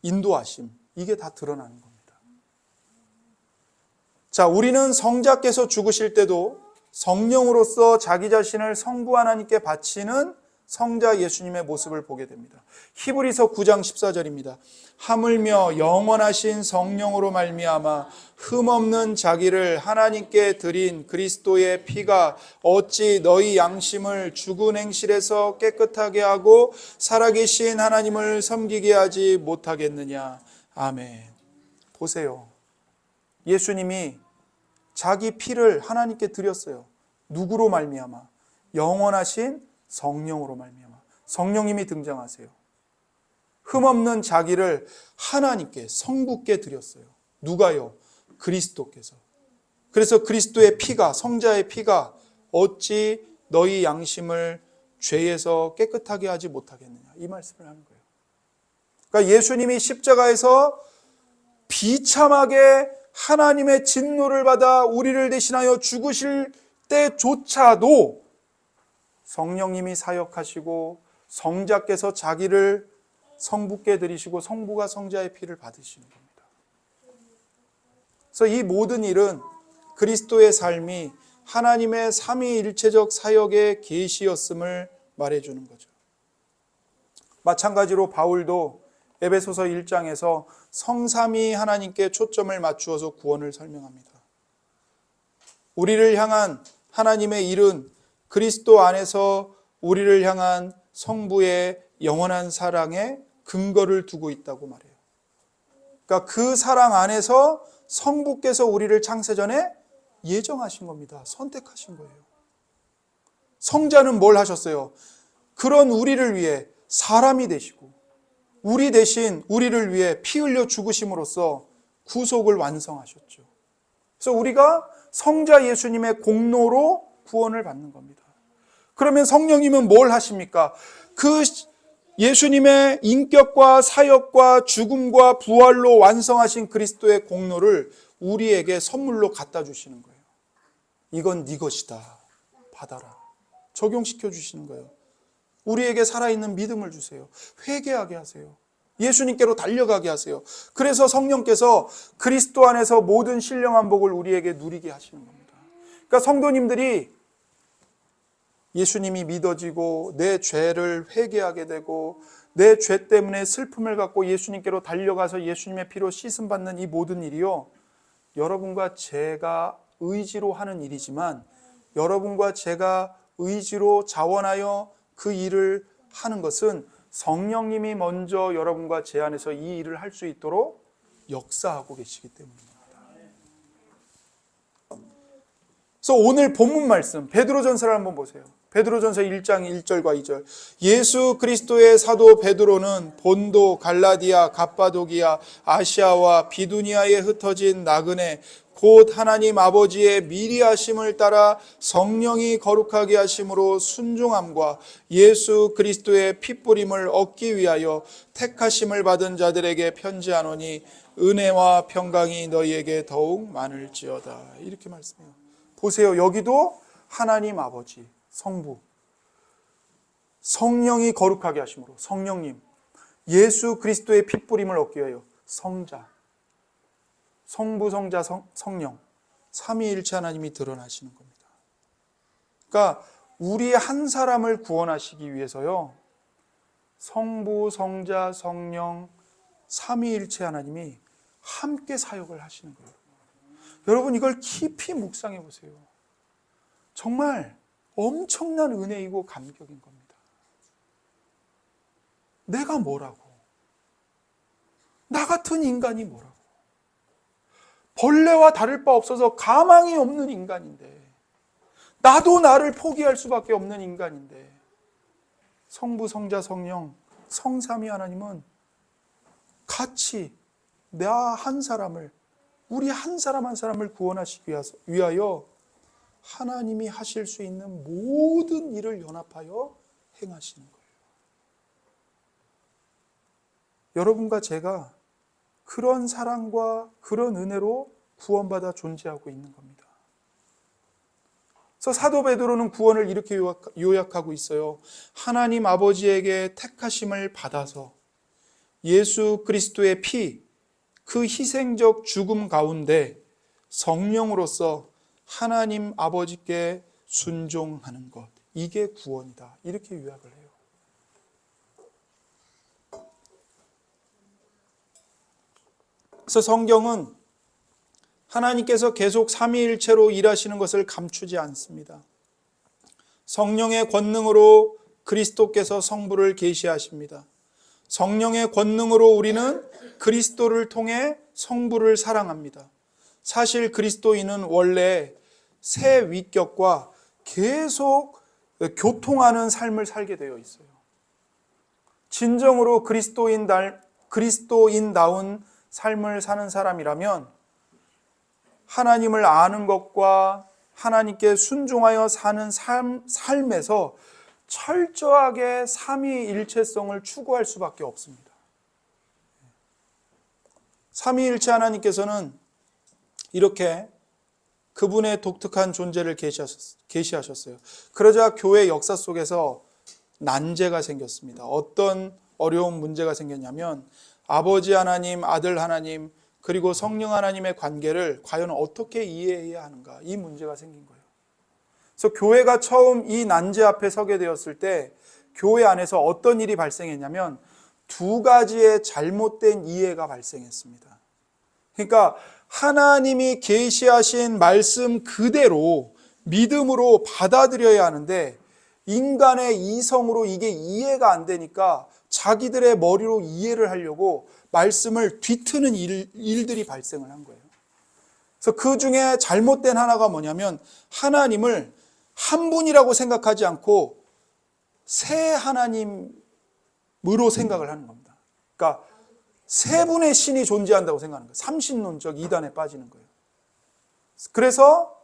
A: 인도하심, 이게 다 드러나는 겁니다. 자, 우리는 성자께서 죽으실 때도 성령으로서 자기 자신을 성부 하나님께 바치는 성자 예수님의 모습을 보게 됩니다. 히브리서 9장 14절입니다. 하물며 영원하신 성령으로 말미암아 흠없는 자기를 하나님께 드린 그리스도의 피가 어찌 너희 양심을 죽은 행실에서 깨끗하게 하고 살아계신 하나님을 섬기게 하지 못하겠느냐. 아멘. 보세요. 예수님이 자기 피를 하나님께 드렸어요. 누구로 말미암아? 영원하신 성령으로 말미암아. 성령님이 등장하세요. 흠없는 자기를 하나님께, 성부께 드렸어요. 누가요? 그리스도께서. 그래서 그리스도의 피가, 성자의 피가 어찌 너희 양심을 죄에서 깨끗하게 하지 못하겠느냐. 이 말씀을 하는 거예요. 그러니까 예수님이 십자가에서 비참하게 하나님의 진노를 받아 우리를 대신하여 죽으실 때조차도 성령님이 사역하시고 성자께서 자기를 성부께 드리시고 성부가 성자의 피를 받으시는 겁니다. 그래서 이 모든 일은 그리스도의 삶이 하나님의 삼위일체적 사역의 계시였음을 말해주는 거죠. 마찬가지로 바울도 에베소서 1장에서 성삼위 하나님께 초점을 맞추어서 구원을 설명합니다. 우리를 향한 하나님의 일은 그리스도 안에서 우리를 향한 성부의 영원한 사랑에 근거를 두고 있다고 말해요. 그러니까 그 사랑 안에서 성부께서 우리를 창세전에 예정하신 겁니다. 선택하신 거예요. 성자는 뭘 하셨어요? 그런 우리를 위해 사람이 되시고 우리 대신 우리를 위해 피 흘려 죽으심으로써 구속을 완성하셨죠. 그래서 우리가 성자 예수님의 공로로 구원을 받는 겁니다. 그러면 성령님은 뭘 하십니까? 그 예수님의 인격과 사역과 죽음과 부활로 완성하신 그리스도의 공로를 우리에게 선물로 갖다 주시는 거예요. 이건 네 것이다. 받아라. 적용시켜 주시는 거예요. 우리에게 살아있는 믿음을 주세요. 회개하게 하세요. 예수님께로 달려가게 하세요. 그래서 성령께서 그리스도 안에서 모든 신령한 복을 우리에게 누리게 하시는 겁니다. 그러니까 성도님들이 예수님이 믿어지고 내 죄를 회개하게 되고 내 죄 때문에 슬픔을 갖고 예수님께로 달려가서 예수님의 피로 씻음받는 이 모든 일이요, 여러분과 제가 의지로 하는 일이지만 여러분과 제가 의지로 자원하여 그 일을 하는 것은 성령님이 먼저 여러분과 제 안에서 이 일을 할 수 있도록 역사하고 계시기 때문입니다. 그래서 오늘 본문 말씀 베드로전서를 한번 보세요. 베드로전서 1장 1절과 2절. 예수 그리스도의 사도 베드로는 본도, 갈라디아, 갑바도기아, 아시아와 비두니아에 흩어진 나그네 곧 하나님 아버지의 미리 하심을 따라 성령이 거룩하게 하심으로 순종함과 예수 그리스도의 핏부림을 얻기 위하여 택하심을 받은 자들에게 편지하노니 은혜와 평강이 너희에게 더욱 많을지어다. 이렇게 말씀해요. 보세요. 여기도 하나님 아버지, 성부, 성령이 거룩하게 하심으로 성령님, 예수 그리스도의 핏부림을 얻기 위하여 성자, 성부, 성자, 성령, 삼위일체 하나님이 드러나시는 겁니다. 그러니까 우리 한 사람을 구원하시기 위해서요, 성부, 성자, 성령, 삼위일체 하나님이 함께 사역을 하시는 거예요. 여러분 이걸 깊이 묵상해 보세요. 정말 엄청난 은혜이고 감격인 겁니다. 내가 뭐라고? 나 같은 인간이 뭐라고? 벌레와 다를 바 없어서 가망이 없는 인간인데, 나도 나를 포기할 수밖에 없는 인간인데, 성부, 성자, 성령, 성삼위 하나님은 같이 나 한 사람을, 우리 한 사람 한 사람을 구원하시기 위하여 하나님이 하실 수 있는 모든 일을 연합하여 행하시는 거예요. 여러분과 제가 그런 사랑과 그런 은혜로 구원받아 존재하고 있는 겁니다. 그래서 사도 베드로는 구원을 이렇게 요약하고 있어요. 하나님 아버지에게 택하심을 받아서 예수 그리스도의 피, 그 희생적 죽음 가운데 성령으로서 하나님 아버지께 순종하는 것, 이게 구원이다. 이렇게 요약을 해요. 그래서 성경은 하나님께서 계속 삼위일체로 일하시는 것을 감추지 않습니다. 성령의 권능으로 그리스도께서 성부를 계시하십니다. 성령의 권능으로 우리는 그리스도를 통해 성부를 사랑합니다. 사실 그리스도인은 원래 새 위격과 계속 교통하는 삶을 살게 되어 있어요. 진정으로 그리스도인다운 삶을 사는 사람이라면 하나님을 아는 것과 하나님께 순종하여 사는 삶에서 철저하게 삼위일체성을 추구할 수밖에 없습니다. 삼위일체 하나님께서는 이렇게 그분의 독특한 존재를 계시하셨어요. 그러자 교회 역사 속에서 난제가 생겼습니다. 어떤 어려운 문제가 생겼냐면 아버지 하나님, 아들 하나님, 그리고 성령 하나님의 관계를 과연 어떻게 이해해야 하는가, 이 문제가 생긴 거예요. 그래서 교회가 처음 이 난제 앞에 서게 되었을 때 교회 안에서 어떤 일이 발생했냐면 두 가지의 잘못된 이해가 발생했습니다. 그러니까 하나님이 계시하신 말씀 그대로 믿음으로 받아들여야 하는데 인간의 이성으로 이게 이해가 안 되니까 자기들의 머리로 이해를 하려고 말씀을 뒤트는 일들이 발생을 한 거예요. 그래서 그 중에 잘못된 하나가 뭐냐면 하나님을 한 분이라고 생각하지 않고 세 하나님으로 생각을 하는 겁니다. 그러니까 세 분의 신이 존재한다고 생각하는 거예요. 삼신론적 이단에 빠지는 거예요. 그래서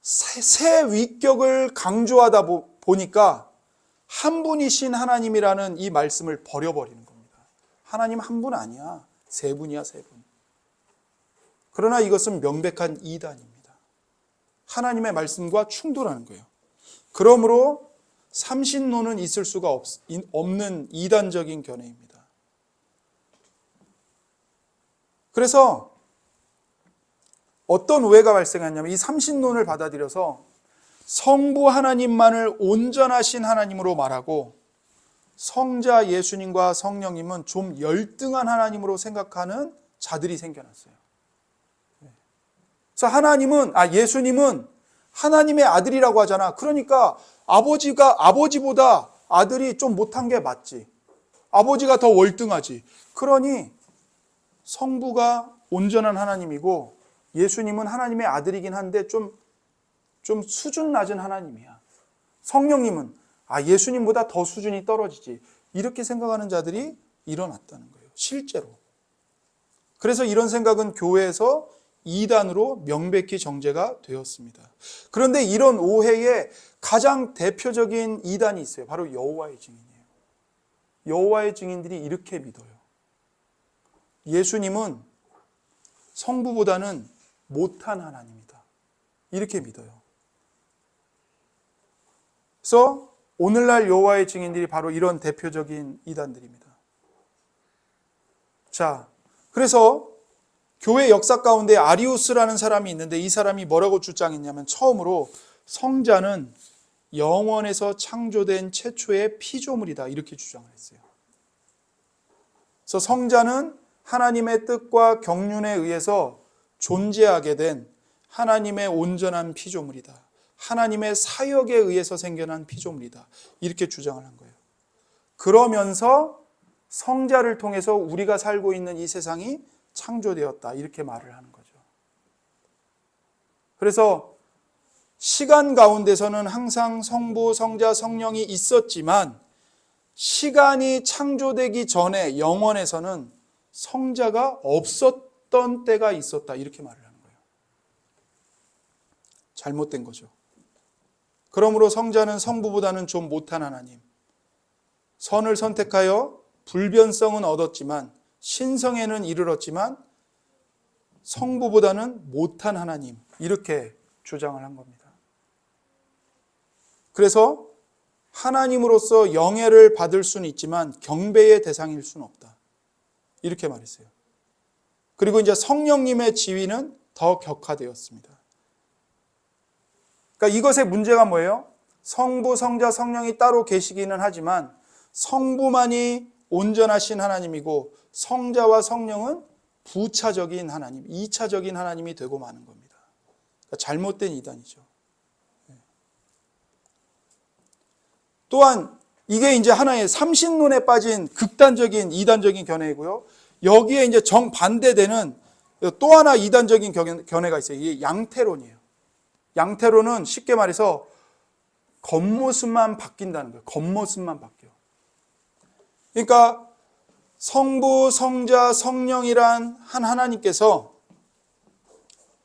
A: 세 위격을 강조하다 보니까 한 분이신 하나님이라는 이 말씀을 버려버리는 겁니다. 하나님 한 분 아니야. 세 분이야, 세 분. 그러나 이것은 명백한 이단입니다. 하나님의 말씀과 충돌하는 거예요. 그러므로 삼신론은 있을 수가 없는 이단적인 견해입니다. 그래서 어떤 오해가 발생했냐면 이 삼신론을 받아들여서 성부 하나님만을 온전하신 하나님으로 말하고 성자 예수님과 성령님은 좀 열등한 하나님으로 생각하는 자들이 생겨났어요. 그래서 예수님은 하나님의 아들이라고 하잖아. 그러니까 아버지보다 아들이 좀 못한 게 맞지. 아버지가 더 월등하지. 그러니 성부가 온전한 하나님이고 예수님은 하나님의 아들이긴 한데 좀 수준 낮은 하나님이야. 성령님은 예수님보다 더 수준이 떨어지지. 이렇게 생각하는 자들이 일어났다는 거예요. 실제로. 그래서 이런 생각은 교회에서 이단으로 명백히 정죄가 되었습니다. 그런데 이런 오해의 가장 대표적인 이단이 있어요. 바로 여호와의 증인이에요. 여호와의 증인들이 이렇게 믿어요. 예수님은 성부보다는 못한 하나님이다. 이렇게 믿어요. 그래서 오늘날 여호와의 증인들이 바로 이런 대표적인 이단들입니다. 자, 그래서 교회 역사 가운데 아리우스라는 사람이 있는데 이 사람이 뭐라고 주장했냐면 처음으로 성자는 영원에서 창조된 최초의 피조물이다. 이렇게 주장을 했어요. 그래서 성자는 하나님의 뜻과 경륜에 의해서 존재하게 된 하나님의 온전한 피조물이다. 하나님의 사역에 의해서 생겨난 피조물이다. 이렇게 주장을 한 거예요. 그러면서 성자를 통해서 우리가 살고 있는 이 세상이 창조되었다. 이렇게 말을 하는 거죠. 그래서 시간 가운데서는 항상 성부, 성자, 성령이 있었지만 시간이 창조되기 전에 영원에서는 성자가 없었던 때가 있었다. 이렇게 말을 하는 거예요. 잘못된 거죠. 그러므로 성자는 성부보다는 좀 못한 하나님. 선을 선택하여 불변성은 얻었지만 신성에는 이르렀지만 성부보다는 못한 하나님. 이렇게 주장을 한 겁니다. 그래서 하나님으로서 영예를 받을 수는 있지만 경배의 대상일 수는 없다. 이렇게 말했어요. 그리고 이제 성령님의 지위는 더 격화되었습니다. 그러니까 이것의 문제가 뭐예요? 성부, 성자, 성령이 따로 계시기는 하지만 성부만이 온전하신 하나님이고 성자와 성령은 부차적인 하나님, 2차적인 하나님이 되고 마는 겁니다. 그러니까 잘못된 이단이죠. 또한 이게 이제 하나의 삼신론에 빠진 극단적인 이단적인 견해이고요. 여기에 이제 정반대되는 또 하나 이단적인 견해가 있어요. 이게 양태론이에요. 양태론은 쉽게 말해서 겉모습만 바뀐다는 거예요. 겉모습만 바뀌어. 그러니까 성부, 성자, 성령이란 한 하나님께서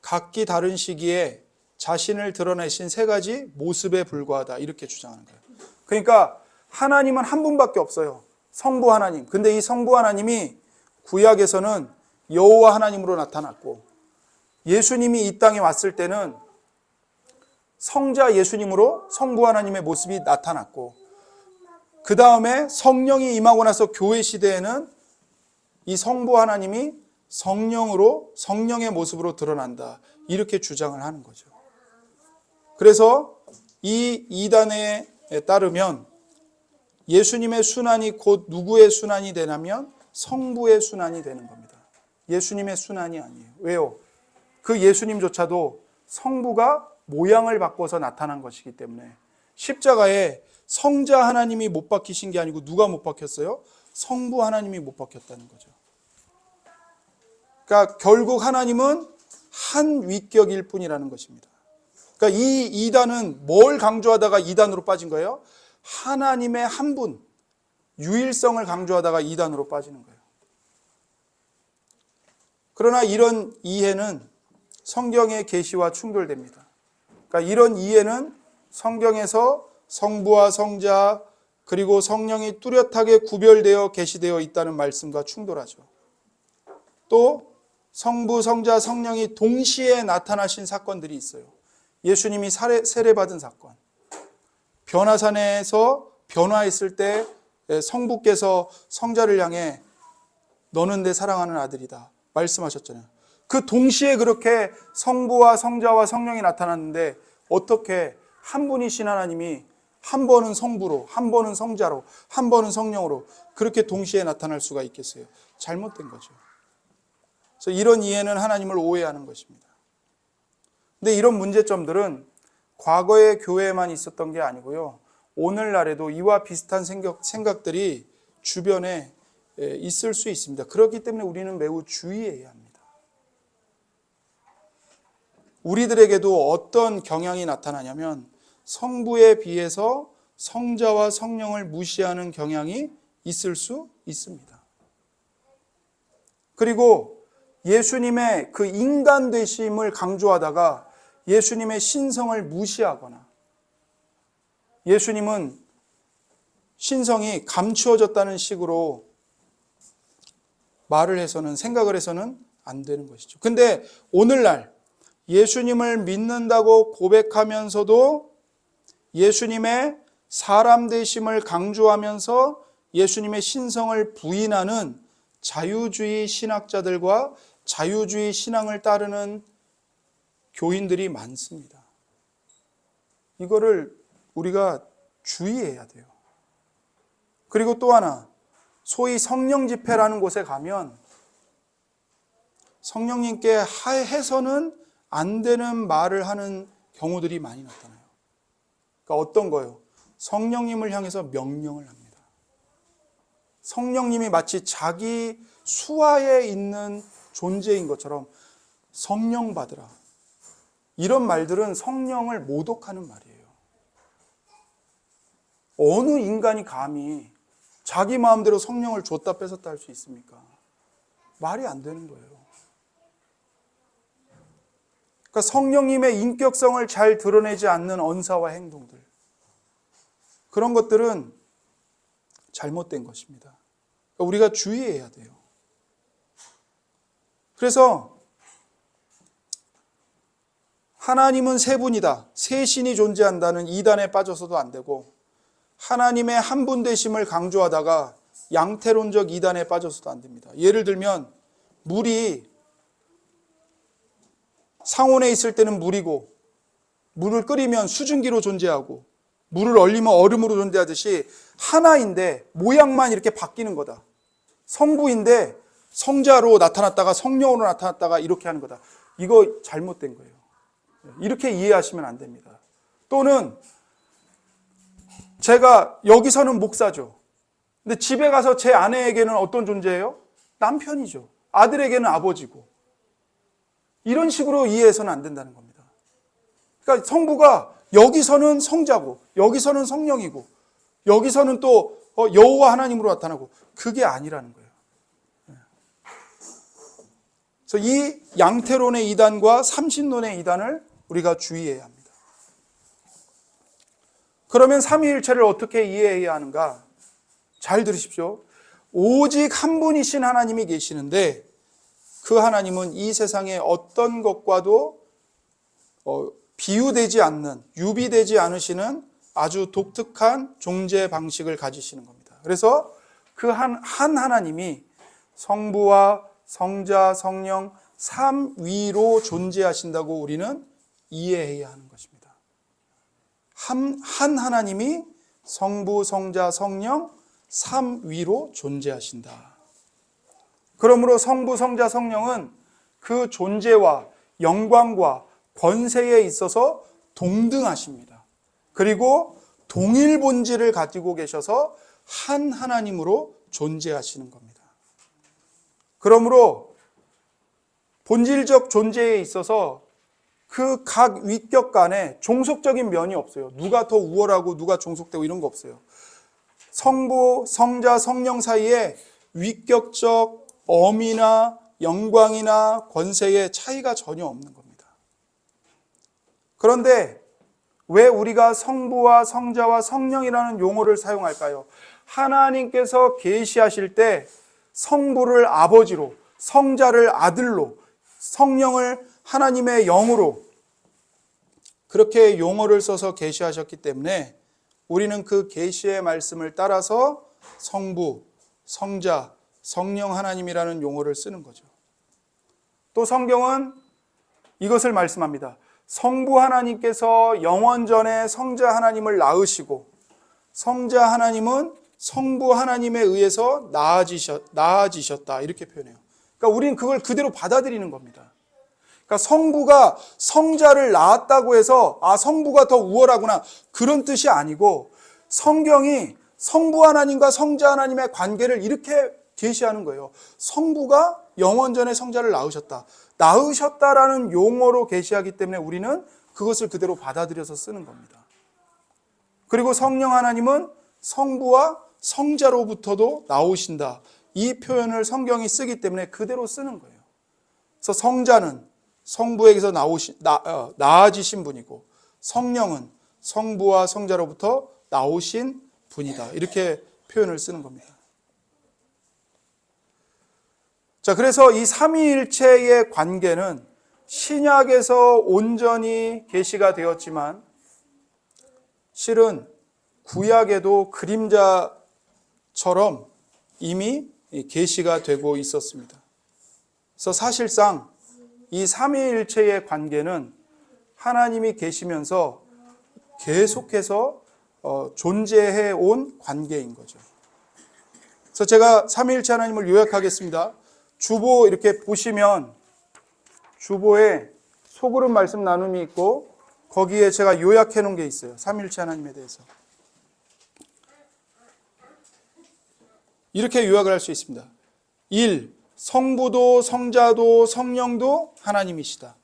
A: 각기 다른 시기에 자신을 드러내신 세 가지 모습에 불과하다. 이렇게 주장하는 거예요. 그러니까 하나님은 한 분밖에 없어요. 성부 하나님. 근데 이 성부 하나님이 구약에서는 여호와 하나님으로 나타났고 예수님이 이 땅에 왔을 때는 성자 예수님으로 성부 하나님의 모습이 나타났고 그 다음에 성령이 임하고 나서 교회 시대에는 이 성부 하나님이 성령으로 성령의 모습으로 드러난다. 이렇게 주장을 하는 거죠. 그래서 이 이단에 따르면 예수님의 순환이 곧 누구의 순환이 되냐면 성부의 순환이 되는 겁니다. 예수님의 순환이 아니에요. 왜요? 그 예수님조차도 성부가 모양을 바꿔서 나타난 것이기 때문에 십자가에 성자 하나님이 못 박히신 게 아니고 누가 못 박혔어요? 성부 하나님이 못 박혔다는 거죠. 그러니까 결국 하나님은 한 위격일 뿐이라는 것입니다. 그러니까 이 2단은 뭘 강조하다가 2단으로 빠진 거예요? 하나님의 한 분, 유일성을 강조하다가 2단으로 빠지는 거예요. 그러나 이런 이해는 성경의 계시와 충돌됩니다. 그러니까 이런 이해는 성경에서 성부와 성자 그리고 성령이 뚜렷하게 구별되어 계시되어 있다는 말씀과 충돌하죠. 또 성부, 성자, 성령이 동시에 나타나신 사건들이 있어요. 예수님이 세례받은 사건, 변화산에서 변화했을 때 성부께서 성자를 향해 너는 내 사랑하는 아들이다 말씀하셨잖아요. 그 동시에 그렇게 성부와 성자와 성령이 나타났는데 어떻게 한 분이신 하나님이 한 번은 성부로, 한 번은 성자로, 한 번은 성령으로 그렇게 동시에 나타날 수가 있겠어요? 잘못된 거죠. 그래서 이런 이해는 하나님을 오해하는 것입니다. 근데 이런 문제점들은 과거의 교회에만 있었던 게 아니고요. 오늘날에도 이와 비슷한 생각들이 주변에 있을 수 있습니다. 그렇기 때문에 우리는 매우 주의해야 합니다. 우리들에게도 어떤 경향이 나타나냐면 성부에 비해서 성자와 성령을 무시하는 경향이 있을 수 있습니다. 그리고 예수님의 그 인간 되심을 강조하다가 예수님의 신성을 무시하거나 예수님은 신성이 감추어졌다는 식으로 말을 해서는 생각을 해서는 안 되는 것이죠. 근데 오늘날 예수님을 믿는다고 고백하면서도 예수님의 사람 되심을 강조하면서 예수님의 신성을 부인하는 자유주의 신학자들과 자유주의 신앙을 따르는 교인들이 많습니다. 이거를 우리가 주의해야 돼요. 그리고 또 하나, 소위 성령 집회라는 곳에 가면 성령님께 해서는 안 되는 말을 하는 경우들이 많이 나타나요. 그러니까 어떤 거요? 성령님을 향해서 명령을 합니다. 성령님이 마치 자기 수하에 있는 존재인 것처럼 성령 받으라. 이런 말들은 성령을 모독하는 말이에요. 어느 인간이 감히 자기 마음대로 성령을 줬다 뺏었다 할 수 있습니까? 말이 안 되는 거예요. 그러니까 성령님의 인격성을 잘 드러내지 않는 언사와 행동들, 그런 것들은 잘못된 것입니다. 그러니까 우리가 주의해야 돼요. 그래서 하나님은 세 분이다, 세 신이 존재한다는 이단에 빠져서도 안 되고, 하나님의 한 분 되심을 강조하다가 양태론적 이단에 빠져서도 안 됩니다. 예를 들면 물이 상온에 있을 때는 물이고, 물을 끓이면 수증기로 존재하고, 물을 얼리면 얼음으로 존재하듯이 하나인데 모양만 이렇게 바뀌는 거다. 성부인데 성자로 나타났다가 성령으로 나타났다가 이렇게 하는 거다. 이거 잘못된 거예요. 이렇게 이해하시면 안 됩니다. 또는 제가 여기서는 목사죠. 근데 집에 가서 제 아내에게는 어떤 존재예요? 남편이죠. 아들에게는 아버지고. 이런 식으로 이해해서는 안 된다는 겁니다. 그러니까 성부가 여기서는 성자고, 여기서는 성령이고, 여기서는 또 여호와 하나님으로 나타나고, 그게 아니라는 거예요. 그래서 이 양태론의 이단과 삼신론의 이단을 우리가 주의해야 합니다. 그러면 삼위일체를 어떻게 이해해야 하는가? 잘 들으십시오. 오직 한 분이신 하나님이 계시는데 그 하나님은 이 세상의 어떤 것과도 비유되지 않는, 유비되지 않으시는 아주 독특한 존재 방식을 가지시는 겁니다. 그래서 그 한 하나님이 성부와 성자, 성령 삼위로 존재하신다고 우리는 이해해야 하는 것입니다. 한 하나님이 성부, 성자, 성령 삼위로 존재하신다. 그러므로 성부, 성자, 성령은 그 존재와 영광과 권세에 있어서 동등하십니다. 그리고 동일 본질을 가지고 계셔서 한 하나님으로 존재하시는 겁니다. 그러므로 본질적 존재에 있어서 그 각 위격 간에 종속적인 면이 없어요. 누가 더 우월하고 누가 종속되고 이런 거 없어요. 성부, 성자, 성령 사이에 위격적 엄의나 영광이나 권세의 차이가 전혀 없는 겁니다. 그런데 왜 우리가 성부와 성자와 성령이라는 용어를 사용할까요? 하나님께서 계시하실 때 성부를 아버지로, 성자를 아들로, 성령을 하나님의 영으로 그렇게 용어를 써서 계시하셨기 때문에 우리는 그 계시의 말씀을 따라서 성부, 성자, 성령 하나님이라는 용어를 쓰는 거죠. 또 성경은 이것을 말씀합니다. 성부 하나님께서 영원 전에 성자 하나님을 낳으시고 성자 하나님은 성부 하나님에 의해서 낳아지셨다 이렇게 표현해요. 그러니까 우리는 그걸 그대로 받아들이는 겁니다. 그러니까 성부가 성자를 낳았다고 해서 성부가 더 우월하구나 그런 뜻이 아니고 성경이 성부 하나님과 성자 하나님의 관계를 이렇게 계시하는 거예요. 성부가 영원 전에 성자를 낳으셨다. 낳으셨다라는 용어로 계시하기 때문에 우리는 그것을 그대로 받아들여서 쓰는 겁니다. 그리고 성령 하나님은 성부와 성자로부터도 나오신다. 이 표현을 성경이 쓰기 때문에 그대로 쓰는 거예요. 그래서 성자는 성부에게서 나아지신 분이고 성령은 성부와 성자로부터 나오신 분이다. 이렇게 표현을 쓰는 겁니다. 자, 그래서 이 삼위일체의 관계는 신약에서 온전히 계시가 되었지만 실은 구약에도 그림자처럼 이미 계시가 되고 있었습니다. 그래서 사실상 이 삼위일체의 관계는 하나님이 계시면서 계속해서 존재해 온 관계인 거죠. 그래서 제가 삼위일체 하나님을 요약하겠습니다. 주보 이렇게 보시면 주보에 소그룹 말씀 나눔이 있고 거기에 제가 요약해 놓은 게 있어요. 삼위일체 하나님에 대해서. 이렇게 요약을 할 수 있습니다. 1. 성부도 성자도 성령도 하나님이시다.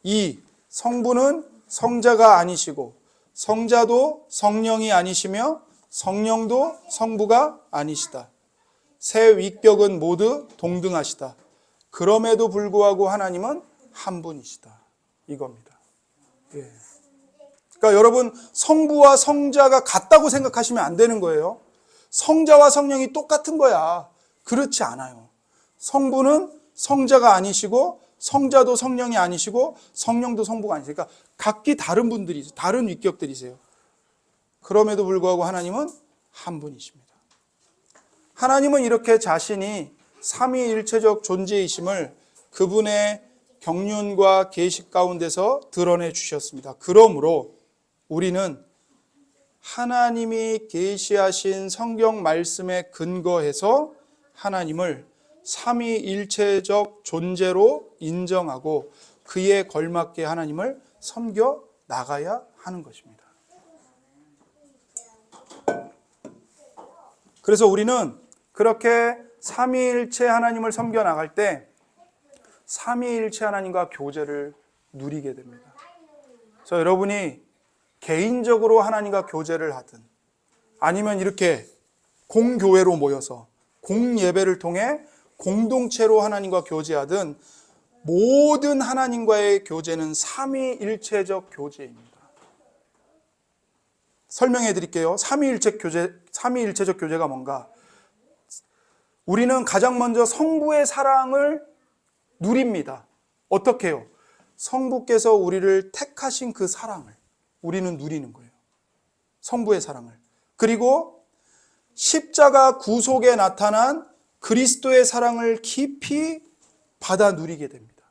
A: 2. 성부는 성자가 아니시고 성자도 성령이 아니시며 성령도 성부가 아니시다. 세 위격은 모두 동등하시다. 그럼에도 불구하고 하나님은 한 분이시다. 이겁니다. 예. 그러니까 여러분 성부와 성자가 같다고 생각하시면 안 되는 거예요. 성자와 성령이 똑같은 거야. 그렇지 않아요. 성부는 성자가 아니시고 성자도 성령이 아니시고 성령도 성부가 아니시고 그러니까 각기 다른 분들이 다른 위격들이세요. 그럼에도 불구하고 하나님은 한 분이십니다. 하나님은 이렇게 자신이 삼위일체적 존재이심을 그분의 경륜과 계시 가운데서 드러내 주셨습니다. 그러므로 우리는 하나님이 계시하신 성경 말씀에 근거해서 하나님을 삼위일체적 존재로 인정하고 그에 걸맞게 하나님을 섬겨 나가야 하는 것입니다. 그래서 우리는 그렇게 삼위일체 하나님을 섬겨 나갈 때 삼위일체 하나님과 교제를 누리게 됩니다. 그래서 여러분이 개인적으로 하나님과 교제를 하든 아니면 이렇게 공교회로 모여서 공예배를 통해 공동체로 하나님과 교제하든 모든 하나님과의 교제는 삼위일체적 교제입니다. 설명해 드릴게요. 삼위일체적 교제가 뭔가? 우리는 가장 먼저 성부의 사랑을 누립니다. 어떻게 해요? 성부께서 우리를 택하신 그 사랑을 우리는 누리는 거예요. 성부의 사랑을. 그리고 십자가 구속에 나타난 그리스도의 사랑을 깊이 받아 누리게 됩니다.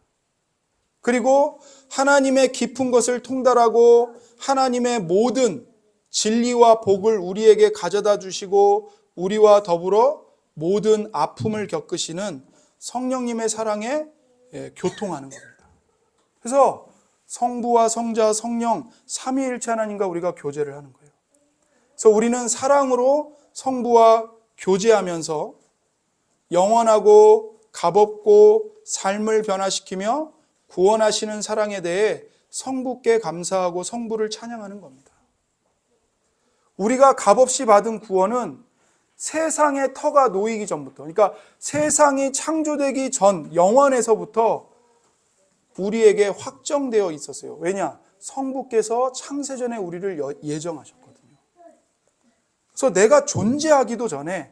A: 그리고 하나님의 깊은 것을 통달하고 하나님의 모든 진리와 복을 우리에게 가져다 주시고 우리와 더불어 모든 아픔을 겪으시는 성령님의 사랑에 교통하는 겁니다. 그래서 성부와 성자, 성령, 삼위일체 하나님과 우리가 교제를 하는 거예요. 그래서 우리는 사랑으로 성부와 교제하면서 영원하고 값없고 삶을 변화시키며 구원하시는 사랑에 대해 성부께 감사하고 성부를 찬양하는 겁니다. 우리가 값없이 받은 구원은 세상의 터가 놓이기 전부터, 그러니까 세상이 창조되기 전 영원에서부터 우리에게 확정되어 있었어요. 왜냐? 성부께서 창세전에 우리를 예정하셨거든요. 그래서 내가 존재하기도 전에,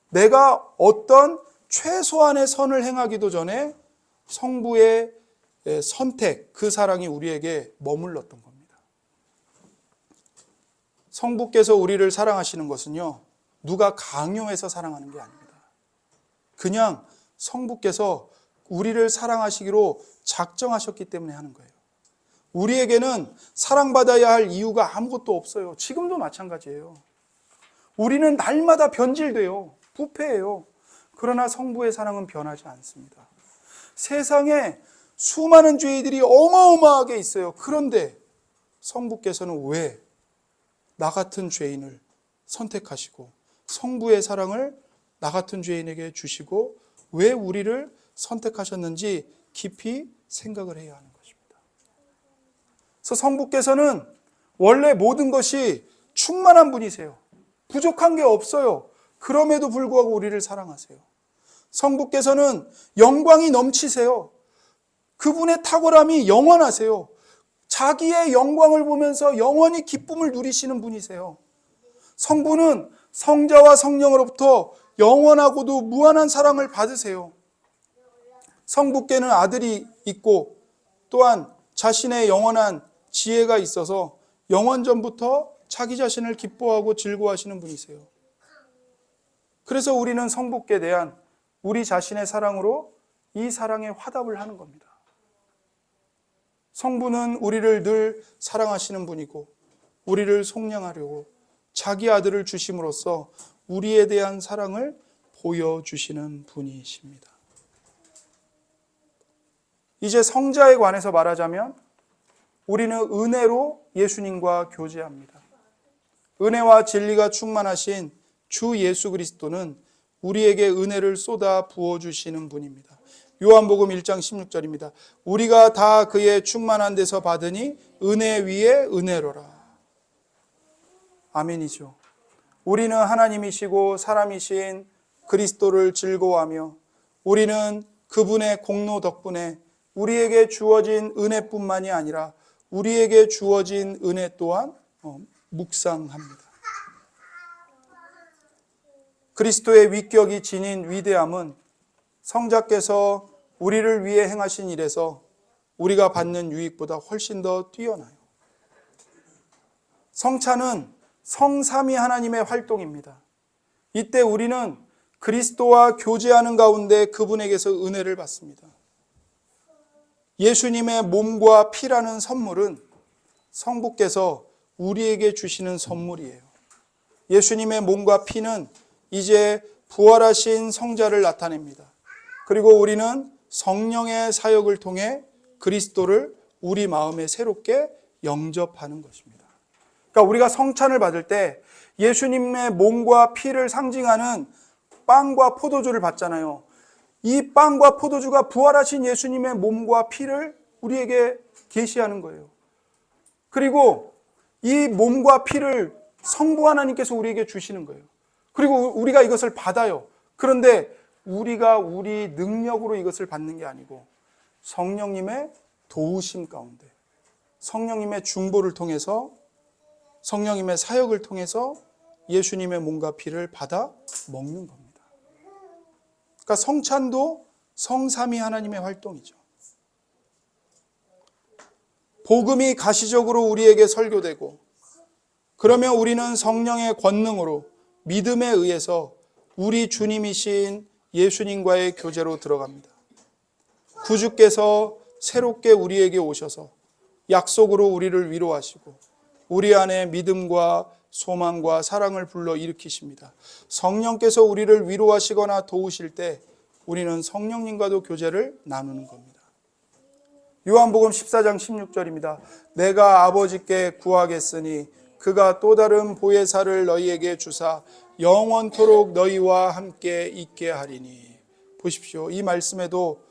A: 내가 어떤 최소한의 선을 행하기도 전에 성부의 선택, 그 사랑이 우리에게 머물렀던 겁니다. 성부께서 우리를 사랑하시는 것은요, 누가 강요해서 사랑하는 게 아닙니다. 그냥 성부께서 우리를 사랑하시기로 작정하셨기 때문에 하는 거예요. 우리에게는 사랑받아야 할 이유가 아무것도 없어요. 지금도 마찬가지예요. 우리는 날마다 변질돼요. 부패해요. 그러나 성부의 사랑은 변하지 않습니다. 세상에 수많은 죄들이 어마어마하게 있어요. 그런데 성부께서는 왜 나 같은 죄인을 선택하시고 성부의 사랑을 나 같은 죄인에게 주시고 왜 우리를 선택하셨는지 깊이 생각을 해야 하는 것입니다. 그래서 성부께서는 원래 모든 것이 충만한 분이세요. 부족한 게 없어요. 그럼에도 불구하고 우리를 사랑하세요. 성부께서는 영광이 넘치세요. 그분의 탁월함이 영원하세요. 자기의 영광을 보면서 영원히 기쁨을 누리시는 분이세요. 성부는 성자와 성령으로부터 영원하고도 무한한 사랑을 받으세요. 성부께는 아들이 있고 또한 자신의 영원한 지혜가 있어서 영원전부터 자기 자신을 기뻐하고 즐거워하시는 분이세요. 그래서 우리는 성부께 대한 우리 자신의 사랑으로 이 사랑에 화답을 하는 겁니다. 성부는 우리를 늘 사랑하시는 분이고 우리를 속량하려고 자기 아들을 주심으로써 우리에 대한 사랑을 보여주시는 분이십니다. 이제 성자에 관해서 말하자면 우리는 은혜로 예수님과 교제합니다. 은혜와 진리가 충만하신 주 예수 그리스도는 우리에게 은혜를 쏟아 부어주시는 분입니다. 요한복음 1장 16절입니다. 우리가 다 그의 충만한 데서 받으니 은혜 위에 은혜로라. 아멘이죠. 우리는 하나님이시고 사람이신 그리스도를 즐거워하며 우리는 그분의 공로 덕분에 우리에게 주어진 은혜뿐만이 아니라 우리에게 주어진 은혜 또한 묵상합니다. 그리스도의 위격이 지닌 위대함은 성자께서 우리를 위해 행하신 일에서 우리가 받는 유익보다 훨씬 더 뛰어나요. 성찬은 성삼위 하나님의 활동입니다. 이때 우리는 그리스도와 교제하는 가운데 그분에게서 은혜를 받습니다. 예수님의 몸과 피라는 선물은 성부께서 우리에게 주시는 선물이에요. 예수님의 몸과 피는 이제 부활하신 성자를 나타냅니다. 그리고 우리는 성령의 사역을 통해 그리스도를 우리 마음에 새롭게 영접하는 것입니다. 그러니까 우리가 성찬을 받을 때 예수님의 몸과 피를 상징하는 빵과 포도주를 받잖아요. 이 빵과 포도주가 부활하신 예수님의 몸과 피를 우리에게 계시하는 거예요. 그리고 이 몸과 피를 성부 하나님께서 우리에게 주시는 거예요. 그리고 우리가 이것을 받아요. 그런데 우리가 우리 능력으로 이것을 받는 게 아니고 성령님의 도우심 가운데 성령님의 중보를 통해서 성령님의 사역을 통해서 예수님의 몸과 피를 받아 먹는 겁니다. 그러니까 성찬도 성삼위 하나님의 활동이죠. 복음이 가시적으로 우리에게 설교되고 그러면 우리는 성령의 권능으로 믿음에 의해서 우리 주님이신 예수님과의 교제로 들어갑니다. 구주께서 새롭게 우리에게 오셔서 약속으로 우리를 위로하시고 우리 안에 믿음과 소망과 사랑을 불러 일으키십니다. 성령께서 우리를 위로하시거나 도우실 때 우리는 성령님과도 교제를 나누는 겁니다. 요한복음 14장 16절입니다. 내가 아버지께 구하겠으니 그가 또 다른 보혜사를 너희에게 주사 영원토록 너희와 함께 있게 하리니. 보십시오. 이 말씀에도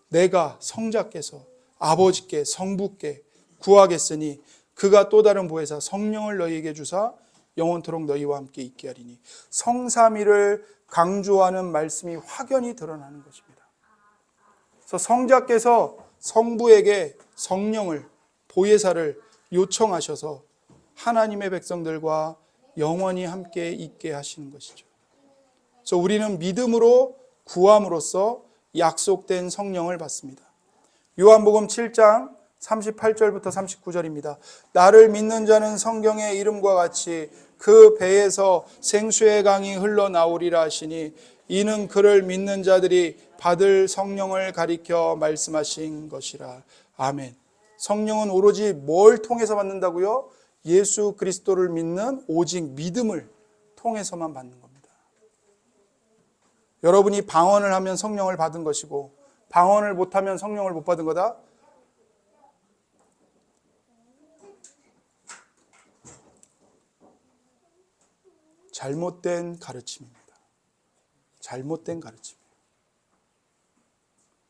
A: 내가 성자께서 아버지께 성부께 구하겠으니 그가 또 다른 보혜사 성령을 너희에게 주사 영원토록 너희와 함께 있게 하리니. 성삼위를 강조하는 말씀이 확연히 드러나는 것입니다. 그래서 성자께서 성부에게 성령을 보혜사를 요청하셔서 하나님의 백성들과 영원히 함께 있게 하시는 것이죠. 그래서 우리는 믿음으로 구함으로써 약속된 성령을 받습니다. 요한복음 7장 38절부터 39절입니다. 나를 믿는 자는 성경의 이름과 같이 그 배에서 생수의 강이 흘러나오리라 하시니 이는 그를 믿는 자들이 받을 성령을 가리켜 말씀하신 것이라. 아멘. 성령은 오로지 뭘 통해서 받는다고요? 예수 그리스도를 믿는 오직 믿음을 통해서만 받는 겁니다. 여러분이 방언을 하면 성령을 받은 것이고 방언을 못하면 성령을 못 받은 거다? 잘못된 가르침입니다. 잘못된 가르침이에요.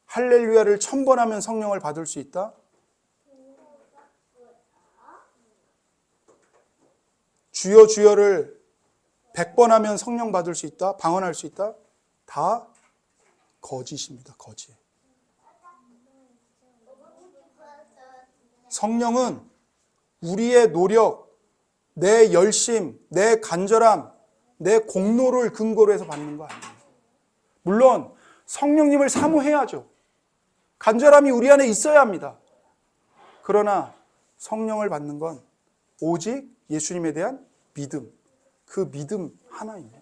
A: 할렐루야를 1000번 하면 성령을 받을 수 있다? 주여 주여를 100번 하면 성령 받을 수 있다? 방언할 수 있다? 다 거짓입니다. 거짓. 성령은 우리의 노력, 내 열심, 내 간절함, 내 공로를 근거로 해서 받는 거 아니에요. 물론 성령님을 사모해야죠. 간절함이 우리 안에 있어야 합니다. 그러나 성령을 받는 건 오직 예수님에 대한 믿음, 그 믿음 하나입니다.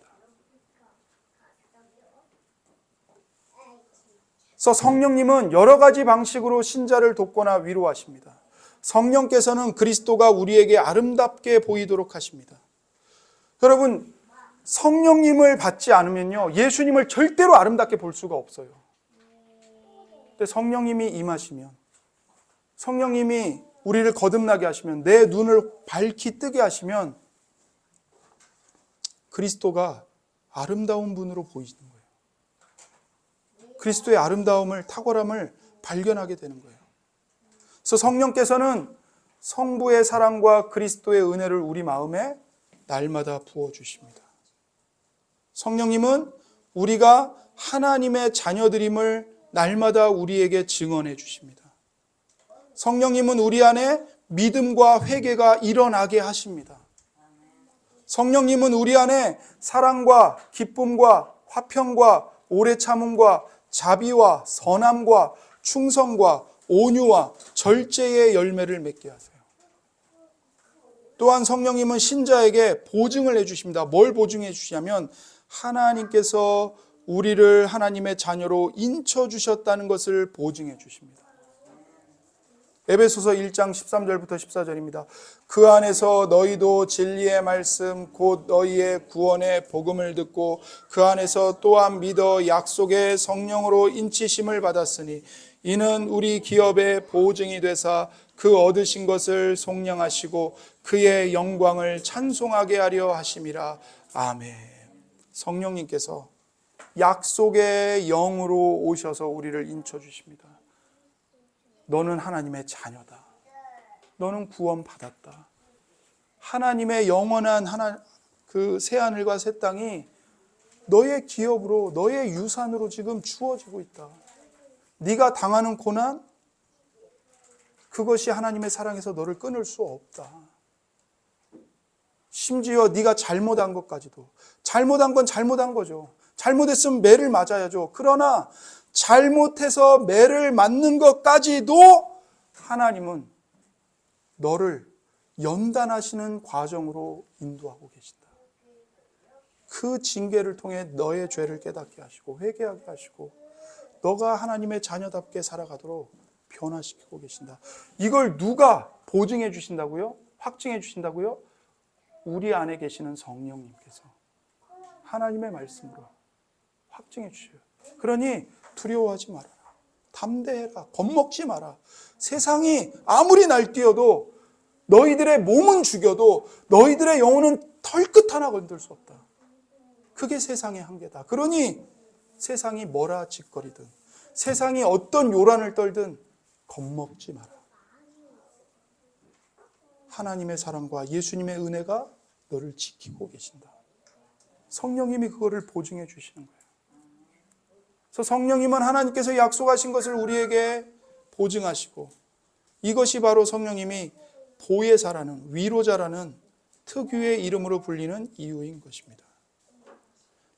A: 그래서 성령님은 여러 가지 방식으로 신자를 돕거나 위로하십니다. 성령께서는 그리스도가 우리에게 아름답게 보이도록 하십니다. 여러분, 성령님을 받지 않으면요, 예수님을 절대로 아름답게 볼 수가 없어요. 근데 성령님이 임하시면, 성령님이 우리를 거듭나게 하시면, 내 눈을 밝히 뜨게 하시면 그리스도가 아름다운 분으로 보이는 거예요. 그리스도의 아름다움을, 탁월함을 발견하게 되는 거예요. 그래서 성령께서는 성부의 사랑과 그리스도의 은혜를 우리 마음에 날마다 부어주십니다. 성령님은 우리가 하나님의 자녀들임을 날마다 우리에게 증언해 주십니다. 성령님은 우리 안에 믿음과 회개가 일어나게 하십니다. 성령님은 우리 안에 사랑과 기쁨과 화평과 오래 참음과 자비와 선함과 충성과 온유와 절제의 열매를 맺게 하세요. 또한 성령님은 신자에게 보증을 해주십니다. 뭘 보증해 주시냐면 하나님께서 우리를 하나님의 자녀로 인쳐주셨다는 것을 보증해 주십니다. 에베소서 1장 13절부터 14절입니다. 그 안에서 너희도 진리의 말씀 곧 너희의 구원의 복음을 듣고 그 안에서 또한 믿어 약속의 성령으로 인치심을 받았으니 이는 우리 기업의 보증이 되사 그 얻으신 것을 속량하시고 그의 영광을 찬송하게 하려 하심이라. 아멘. 성령님께서 약속의 영으로 오셔서 우리를 인쳐주십니다. 너는 하나님의 자녀다. 너는 구원받았다. 하나님의 영원한 그 새하늘과 새 땅이 너의 기업으로, 너의 유산으로 지금 주어지고 있다. 네가 당하는 고난, 그것이 하나님의 사랑에서 너를 끊을 수 없다. 심지어 네가 잘못한 것까지도, 잘못한 건 잘못한 거죠. 잘못했으면 매를 맞아야죠. 그러나 잘못해서 매를 맞는 것까지도 하나님은 너를 연단하시는 과정으로 인도하고 계신다. 그 징계를 통해 너의 죄를 깨닫게 하시고 회개하게 하시고 너가 하나님의 자녀답게 살아가도록 변화시키고 계신다. 이걸 누가 보증해 주신다고요? 확증해 주신다고요? 우리 안에 계시는 성령님께서 하나님의 말씀으로 확증해 주셔요. 그러니 두려워하지 말아라. 담대해라. 겁먹지 마라. 세상이 아무리 날뛰어도 너희들의 몸은 죽여도 너희들의 영혼은 털끝 하나 건들 수 없다. 그게 세상의 한계다. 그러니 세상이 뭐라 짓거리든 세상이 어떤 요란을 떨든 겁먹지 마라. 하나님의 사랑과 예수님의 은혜가 너를 지키고 계신다. 성령님이 그거를 보증해 주시는 거예요. 그래서 성령님은 하나님께서 약속하신 것을 우리에게 보증하시고, 이것이 바로 성령님이 보혜사라는, 위로자라는 특유의 이름으로 불리는 이유인 것입니다.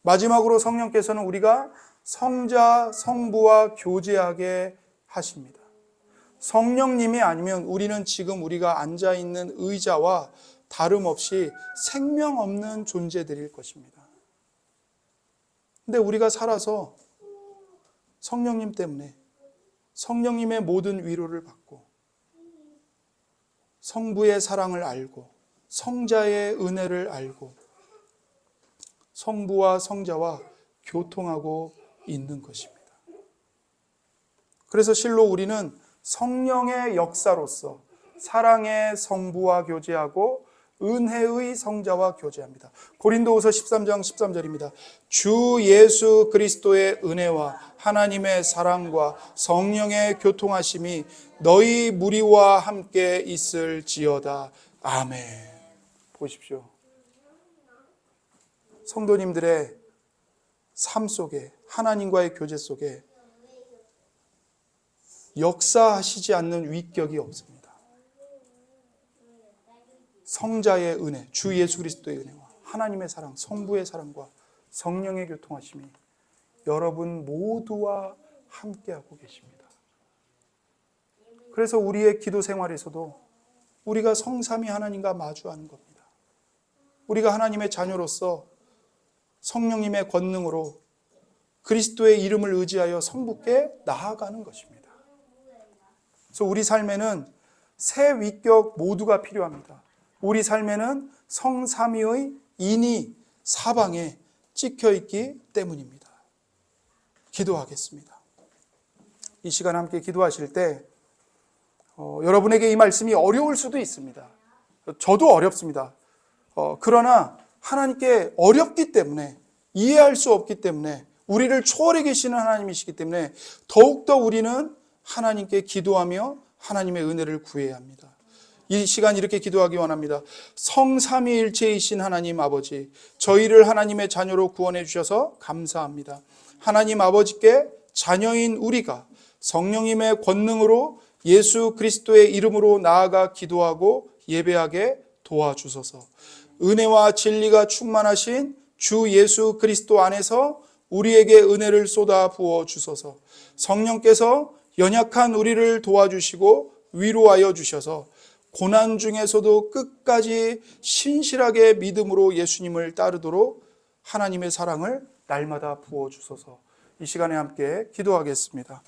A: 마지막으로 성령께서는 우리가 성자, 성부와 교제하게 하십니다. 성령님이 아니면 우리는 지금 우리가 앉아있는 의자와 다름없이 생명 없는 존재들일 것입니다. 근데 우리가 살아서 성령님 때문에 성령님의 모든 위로를 받고 성부의 사랑을 알고 성자의 은혜를 알고 성부와 성자와 교통하고 있는 것입니다. 그래서 실로 우리는 성령의 역사로서 사랑의 성부와 교제하고 은혜의 성자와 교제합니다. 고린도후서 13장 13절입니다. 주 예수 그리스도의 은혜와 하나님의 사랑과 성령의 교통하심이 너희 무리와 함께 있을지어다. 아멘. 보십시오. 성도님들의 삶 속에, 하나님과의 교제 속에 역사하시지 않는 위격이 없습니다. 성자의 은혜, 주 예수 그리스도의 은혜와 하나님의 사랑, 성부의 사랑과 성령의 교통하심이 여러분 모두와 함께하고 계십니다. 그래서 우리의 기도 생활에서도 우리가 성삼위 하나님과 마주하는 겁니다. 우리가 하나님의 자녀로서 성령님의 권능으로 그리스도의 이름을 의지하여 성부께 나아가는 것입니다. 그래서 우리 삶에는 세 위격 모두가 필요합니다. 우리 삶에는 성삼위의 인이 사방에 찍혀있기 때문입니다. 기도하겠습니다. 이 시간 함께 기도하실 때 여러분에게 이 말씀이 어려울 수도 있습니다. 저도 어렵습니다. 그러나 하나님께 어렵기 때문에, 이해할 수 없기 때문에, 우리를 초월해 계시는 하나님이시기 때문에 더욱더 우리는 하나님께 기도하며 하나님의 은혜를 구해야 합니다. 이 시간 이렇게 기도하기 원합니다. 성삼위일체이신 하나님 아버지, 저희를 하나님의 자녀로 구원해 주셔서 감사합니다. 하나님 아버지께 자녀인 우리가 성령님의 권능으로 예수 그리스도의 이름으로 나아가 기도하고 예배하게 도와주소서. 은혜와 진리가 충만하신 주 예수 그리스도 안에서 우리에게 은혜를 쏟아 부어 주소서. 성령께서 연약한 우리를 도와주시고 위로하여 주셔서 고난 중에서도 끝까지 신실하게 믿음으로 예수님을 따르도록 하나님의 사랑을 날마다 부어 주소서. 이 시간에 함께 기도하겠습니다.